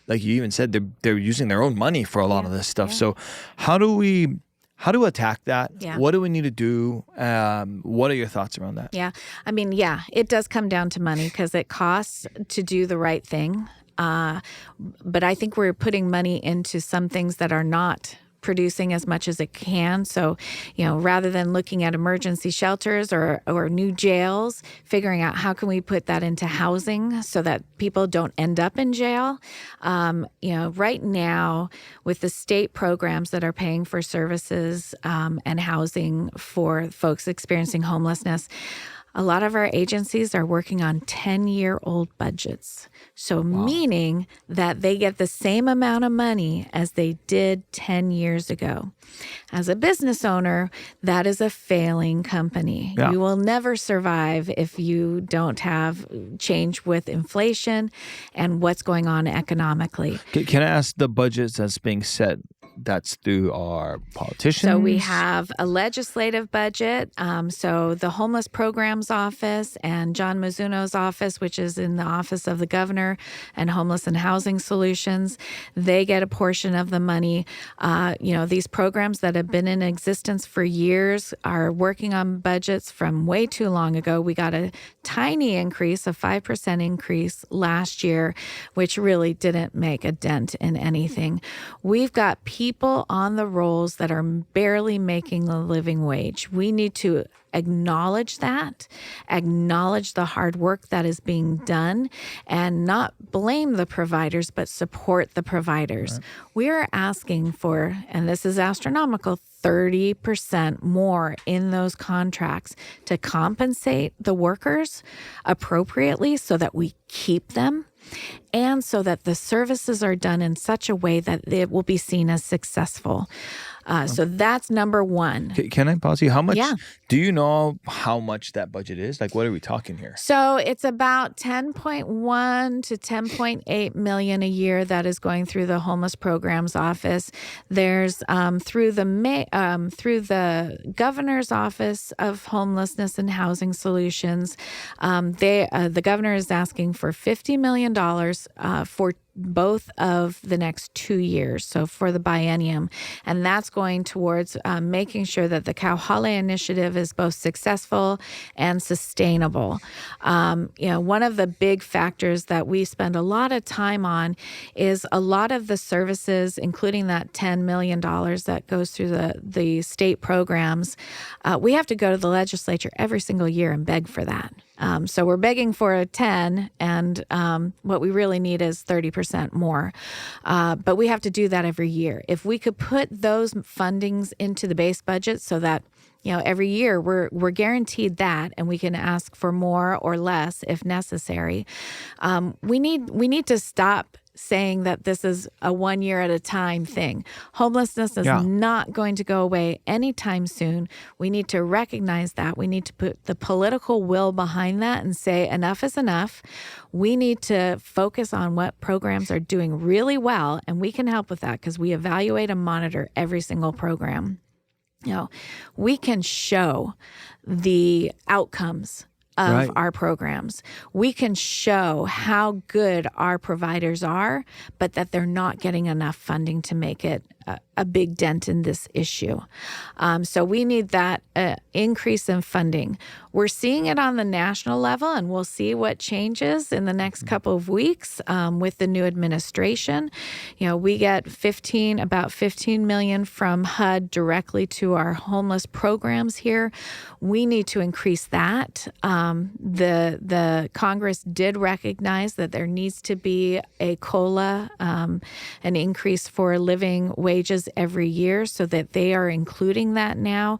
[SPEAKER 1] like you even said, they're using their own money for a lot of this stuff. Yeah. So how do attack that?
[SPEAKER 2] Yeah.
[SPEAKER 1] What do we need to do? What are your thoughts around that?
[SPEAKER 2] Yeah. I mean, it does come down to money because it costs to do the right thing. But I think we're putting money into some things that are not producing as much as it can. So, rather than looking at emergency shelters or new jails, figuring out how can we put that into housing so that people don't end up in jail. Right now with the state programs that are paying for services and housing for folks experiencing homelessness, a lot of our agencies are working on 10-year-old budgets. So meaning that they get the same amount of money as they did 10 years ago. As a business owner, that is a failing company.
[SPEAKER 1] Yeah.
[SPEAKER 2] You will never survive if you don't have change with inflation and what's going on economically.
[SPEAKER 1] Can I ask the budgets that's being set? That's through our politicians?
[SPEAKER 2] So we have a legislative budget. So the Homeless Programs Office and John Mizuno's office, which is in the Office of the Governor and Homeless and Housing Solutions, they get a portion of the money. These programs that have been in existence for years are working on budgets from way too long ago. We got a tiny increase, a 5% increase last year, which really didn't make a dent in anything. We've got people on the rolls that are barely making the living wage. We need to acknowledge that, acknowledge the hard work that is being done, and not blame the providers, but support the providers. Right. We are asking for, and this is astronomical, 30% more in those contracts to compensate the workers appropriately so that we keep them and so that the services are done in such a way that it will be seen as successful. So that's number one.
[SPEAKER 1] Can I pause you? How much? Yeah. Do you know how much that budget is? Like, what are we talking here?
[SPEAKER 2] So it's about 10.1 to 10.8 million a year that is going through the Homeless Programs Office. There's through the Governor's Office of Homelessness and Housing Solutions. The governor is asking for $50 million for both of the next 2 years, so for the biennium. And that's going towards making sure that the Kauhale initiative is both successful and sustainable. One of the big factors that we spend a lot of time on is a lot of the services, including that $10 million that goes through the state programs. We have to go to the legislature every single year and beg for that. So we're begging for a 10, and what we really need is 30% more. But we have to do that every year. If we could put those fundings into the base budget so that every year we're guaranteed that, and we can ask for more or less if necessary. We need to stop saying that this is a 1 year at a time thing. Homelessness is not going to go away anytime soon. We need to recognize that. We need to put the political will behind that and say enough is enough. We need to focus on what programs are doing really well, and we can help with that because we evaluate and monitor every single program. We can show the outcomes of our programs. We can show how good our providers are, but that they're not getting enough funding to make it a big dent in this issue. So we need that increase in funding. We're seeing it on the national level, and we'll see what changes in the next couple of weeks with the new administration. We get about 15 million from HUD directly to our homeless programs here. We need to increase that. The Congress did recognize that there needs to be a COLA, an increase for living wages every year, so that they are including that now.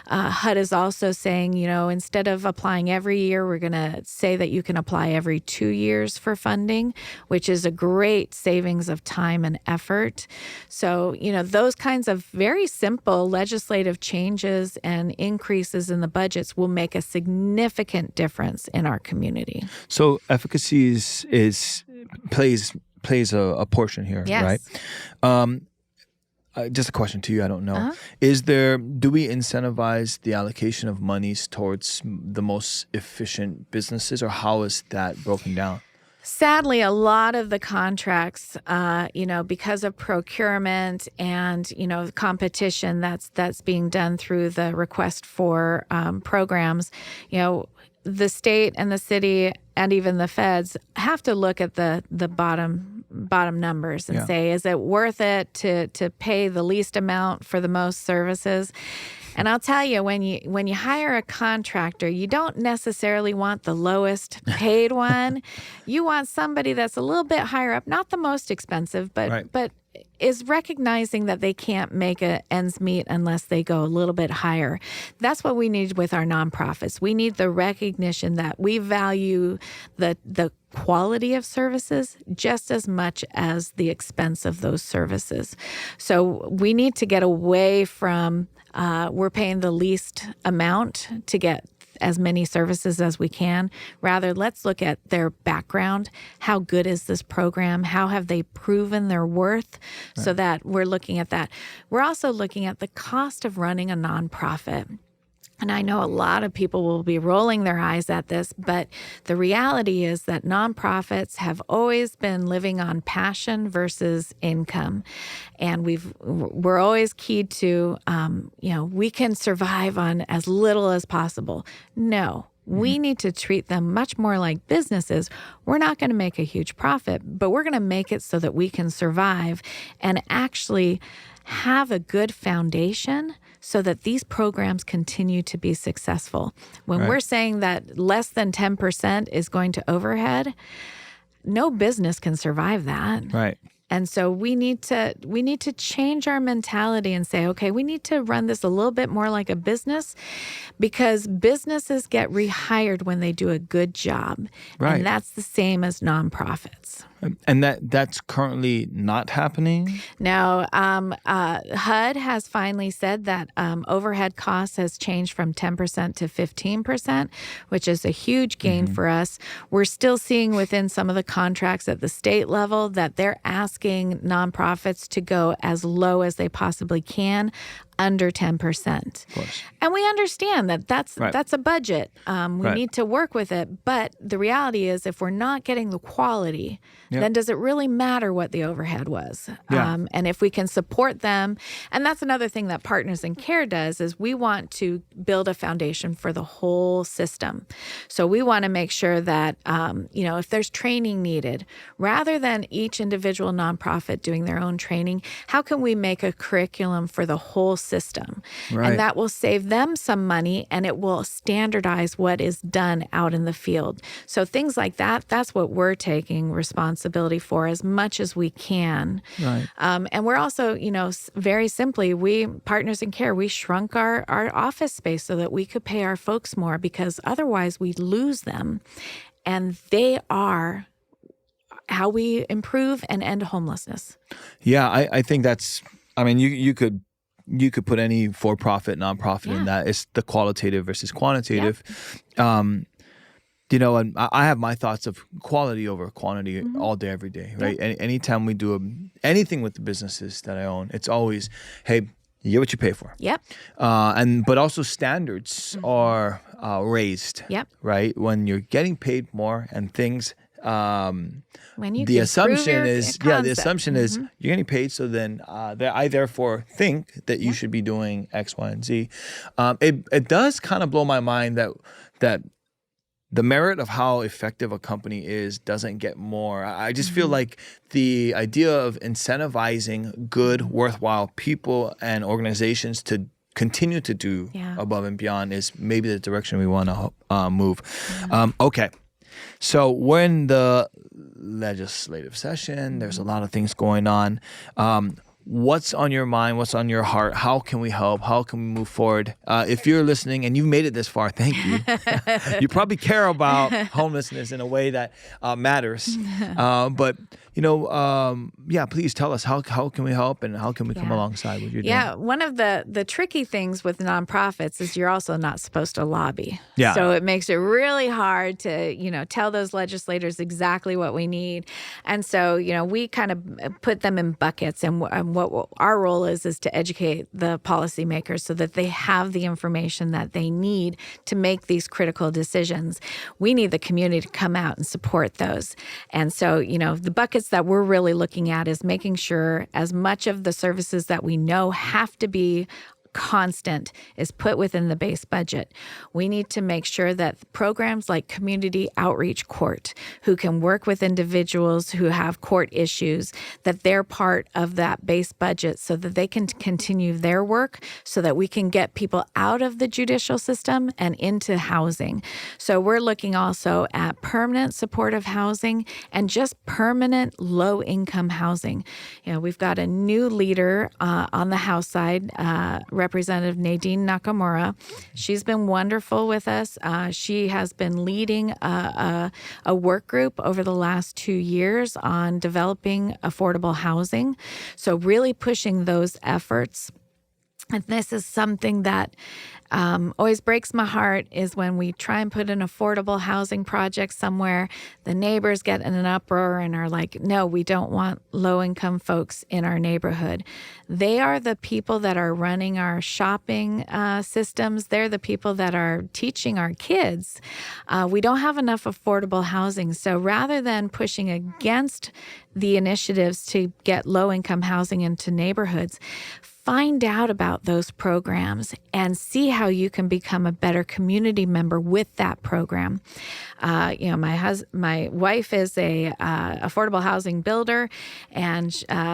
[SPEAKER 2] HUD is also saying, instead of applying every year, we're going to say that you can apply every 2 years for funding, which is a great savings of time and effort. So, those kinds of very simple legislative changes and increases in the budgets will make a significant difference in our community.
[SPEAKER 1] So efficacy plays a portion here,
[SPEAKER 2] yes.
[SPEAKER 1] Right? Just a question to you. I don't know. Uh-huh. Do we incentivize the allocation of monies towards the most efficient businesses, or how is that broken down?
[SPEAKER 2] Sadly, a lot of the contracts, because of procurement and, competition that's being done through the request for programs, the state and the city and even the feds have to look at the bottom numbers and say, is it worth it to pay the least amount for the most services? And I'll tell you, when you hire a contractor, you don't necessarily want the lowest paid one. You want somebody that's a little bit higher up, not the most expensive, but is recognizing that they can't make ends meet unless they go a little bit higher. That's what we need with our nonprofits. We need the recognition that we value the quality of services just as much as the expense of those services. So we need to get away from we're paying the least amount to get as many services as we can. Rather, let's look at their background. How good is this program? How have they proven their worth? Right. So that we're looking at that. We're also looking at the cost of running a nonprofit. And I know a lot of people will be rolling their eyes at this, but the reality is that nonprofits have always been living on passion versus income. And we're always keyed to, we can survive on as little as possible. No. We need to treat them much more like businesses. We're not going to make a huge profit, but we're going to make it so that we can survive and actually have a good foundation so that these programs continue to be successsul. When we're saying that less than 10% is going to overhead, no business can survive that.
[SPEAKER 1] Right.
[SPEAKER 2] And so we need to change our mentality and say, okay, we need to run this a little bit more like a business, because businesses get rehired when they do a good job. Right. And that's the same as nonprofits.
[SPEAKER 1] And that's currently not happening?
[SPEAKER 2] No. HUD has finally said that overhead costs has changed from 10% to 15%, which is a huge gain for us. We're still seeing within some of the contracts at the state level that they're asking nonprofits to go as low as they possibly can, under 10%. And we understand that that's a budget. We need to work with it. But the reality is, if we're not getting the quality, then does it really matter what the overhead was? And if we can support them, and that's another thing that Partners in Care does, is we want to build a foundation for the whole system. So we want to make sure that, if there's training needed, rather than each individual nonprofit doing their own training, how can we make a curriculum for the whole system? And that will save them some money, and it will standardize what is done out in the field. So things like that, that's what we're taking responsibility for as much as we can. And we're also, very simply, we, Partners in Care, we shrunk our office space so that we could pay our folks more, because otherwise we'd lose them. And they are how we improve and end homelessness.
[SPEAKER 1] Yeah, I think that's, you could put any for-profit, nonprofit in that. It's the qualitative versus quantitative. And I have my thoughts of quality over quantity all day, every day, right? Anytime we do anything with the businesses that I own, it's always, hey, you get what you pay for. But also standards are raised, right? When you're getting paid more and things, the assumption is you're getting paid, so then I therefore think that you should be doing X, Y, and Z. It does kind of blow my mind that the merit of how effective a company is doesn't get more. I just feel like the idea of incentivizing good, worthwhile people and organizations to continue to do above and beyond is maybe the direction we want to move. Okay. So we're in the legislative session. There's a lot of things going on. What's on your mind? What's on your heart? How can we help? How can we move forward? If you're listening and you've made it this far, thank you. You probably care about homelessness in a way that matters. But please tell us how can we help and how can we come alongside what you're doing?
[SPEAKER 2] Yeah, one of the tricky things with nonprofits is you're also not supposed to lobby.
[SPEAKER 1] Yeah.
[SPEAKER 2] So it makes it really hard to tell those legislators exactly what we need. And so we kind of put them in buckets, and what our role is to educate the policymakers so that they have the information that they need to make these critical decisions. We need the community to come out and support those. And so, the buckets that we're really looking at is making sure as much of the services that we know have to be constant is put within the base budget. We need to make sure that programs like Community Outreach Court, who can work with individuals who have court issues, that they're part of that base budget so that they can continue their work so that we can get people out of the judicial system and into housing. So we're looking also at permanent supportive housing and just permanent low-income housing. We've got a new leader on the House side, Representative Nadine Nakamura. She's been wonderful with us. She has been leading a work group over the last 2 years on developing affordable housing. So really pushing those efforts. And this is something that always breaks my heart is when we try and put an affordable housing project somewhere, the neighbors get in an uproar and are like, no, we don't want low-income folks in our neighborhood. They are the people that are running our shopping systems. They're the people that are teaching our kids. We don't have enough affordable housing. So rather than pushing against the initiatives to get low-income housing into neighborhoods, find out about those programs and see how you can become a better community member with that program. My wife is a affordable housing builder, and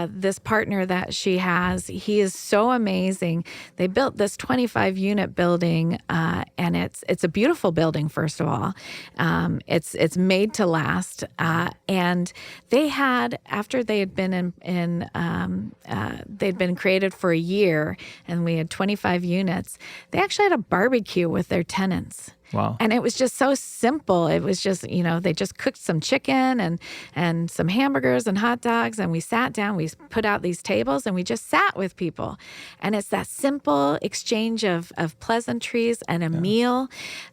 [SPEAKER 2] this partner that she has, he is so amazing. They built this 25-unit building, and it's a beautiful building. First of all, it's made to last, and they had after they had been they'd been created for a year, and we had 25 units. They actually had a barbecue with their tenants.
[SPEAKER 1] Wow.
[SPEAKER 2] And it was just so simple. It was just, they just cooked some chicken and some hamburgers and hot dogs. And we sat down, we put out these tables and we just sat with people. And it's that simple exchange of pleasantries and a meal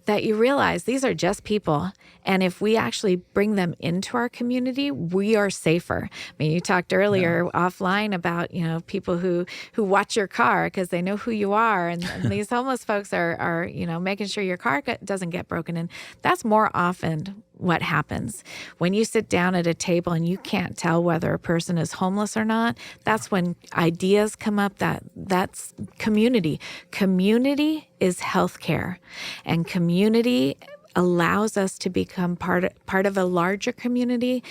[SPEAKER 2] that you realize these are just people. And if we actually bring them into our community, we are safer. I mean, you talked earlier offline about, people who watch your car because they know who you are. And these homeless folks are making sure your car doesn't get broken in. That's more often what happens. When you sit down at a table and you can't tell whether a person is homeless or not, that's when ideas come up. That's community. Community is healthcare, and community allows us to become part of a larger community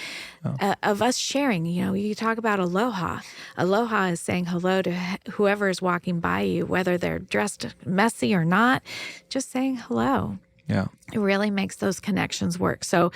[SPEAKER 2] of us sharing. You talk about aloha. Aloha is saying hello to whoever is walking by you, whether they're dressed messy or not, just saying hello.
[SPEAKER 1] Yeah.
[SPEAKER 2] It really makes those connections work. So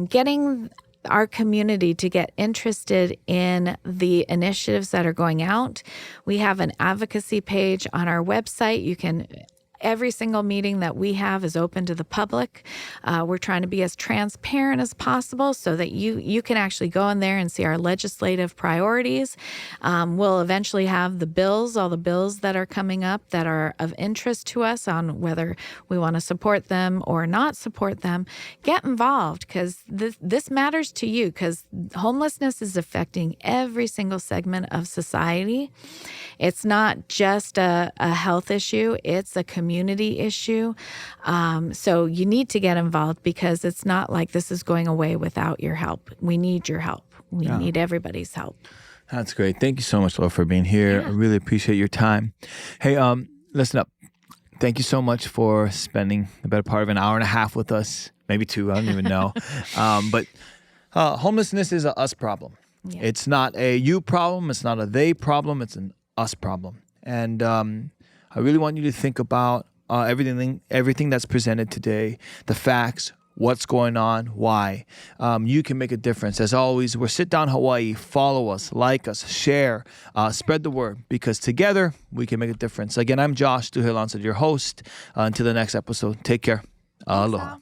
[SPEAKER 2] getting our community to get interested in the initiatives that are going out. We have an advocacy page on our website. Every single meeting that we have is open to the public. We're trying to be as transparent as possible so that you can actually go in there and see our legislative priorities. We'll eventually have all the bills that are coming up that are of interest to us on whether we want to support them or not support them. Get involved because this matters to you, because homelessness is affecting every single segment of society. It's not just a health issue, it's a community issue. So you need to get involved because it's not like this is going away without your help. We need your help. We need everybody's help.
[SPEAKER 1] That's great. Thank you so much, Laura, for being here. I really appreciate your time. Hey, listen up. Thank you so much for spending the better part of an hour and a half with us. Maybe 2, I don't even know. But homelessness is a us problem. Yeah. It's not a you problem. It's not a they problem. It's an us problem. And I really want you to think about everything that's presented today, the facts, what's going on, why. You can make a difference. As always, we're Sit Down Hawaii. Follow us, like us, share, spread the word, because together we can make a difference. Again, I'm Josh Duhilansad, your host. Until the next episode, take care. Aloha.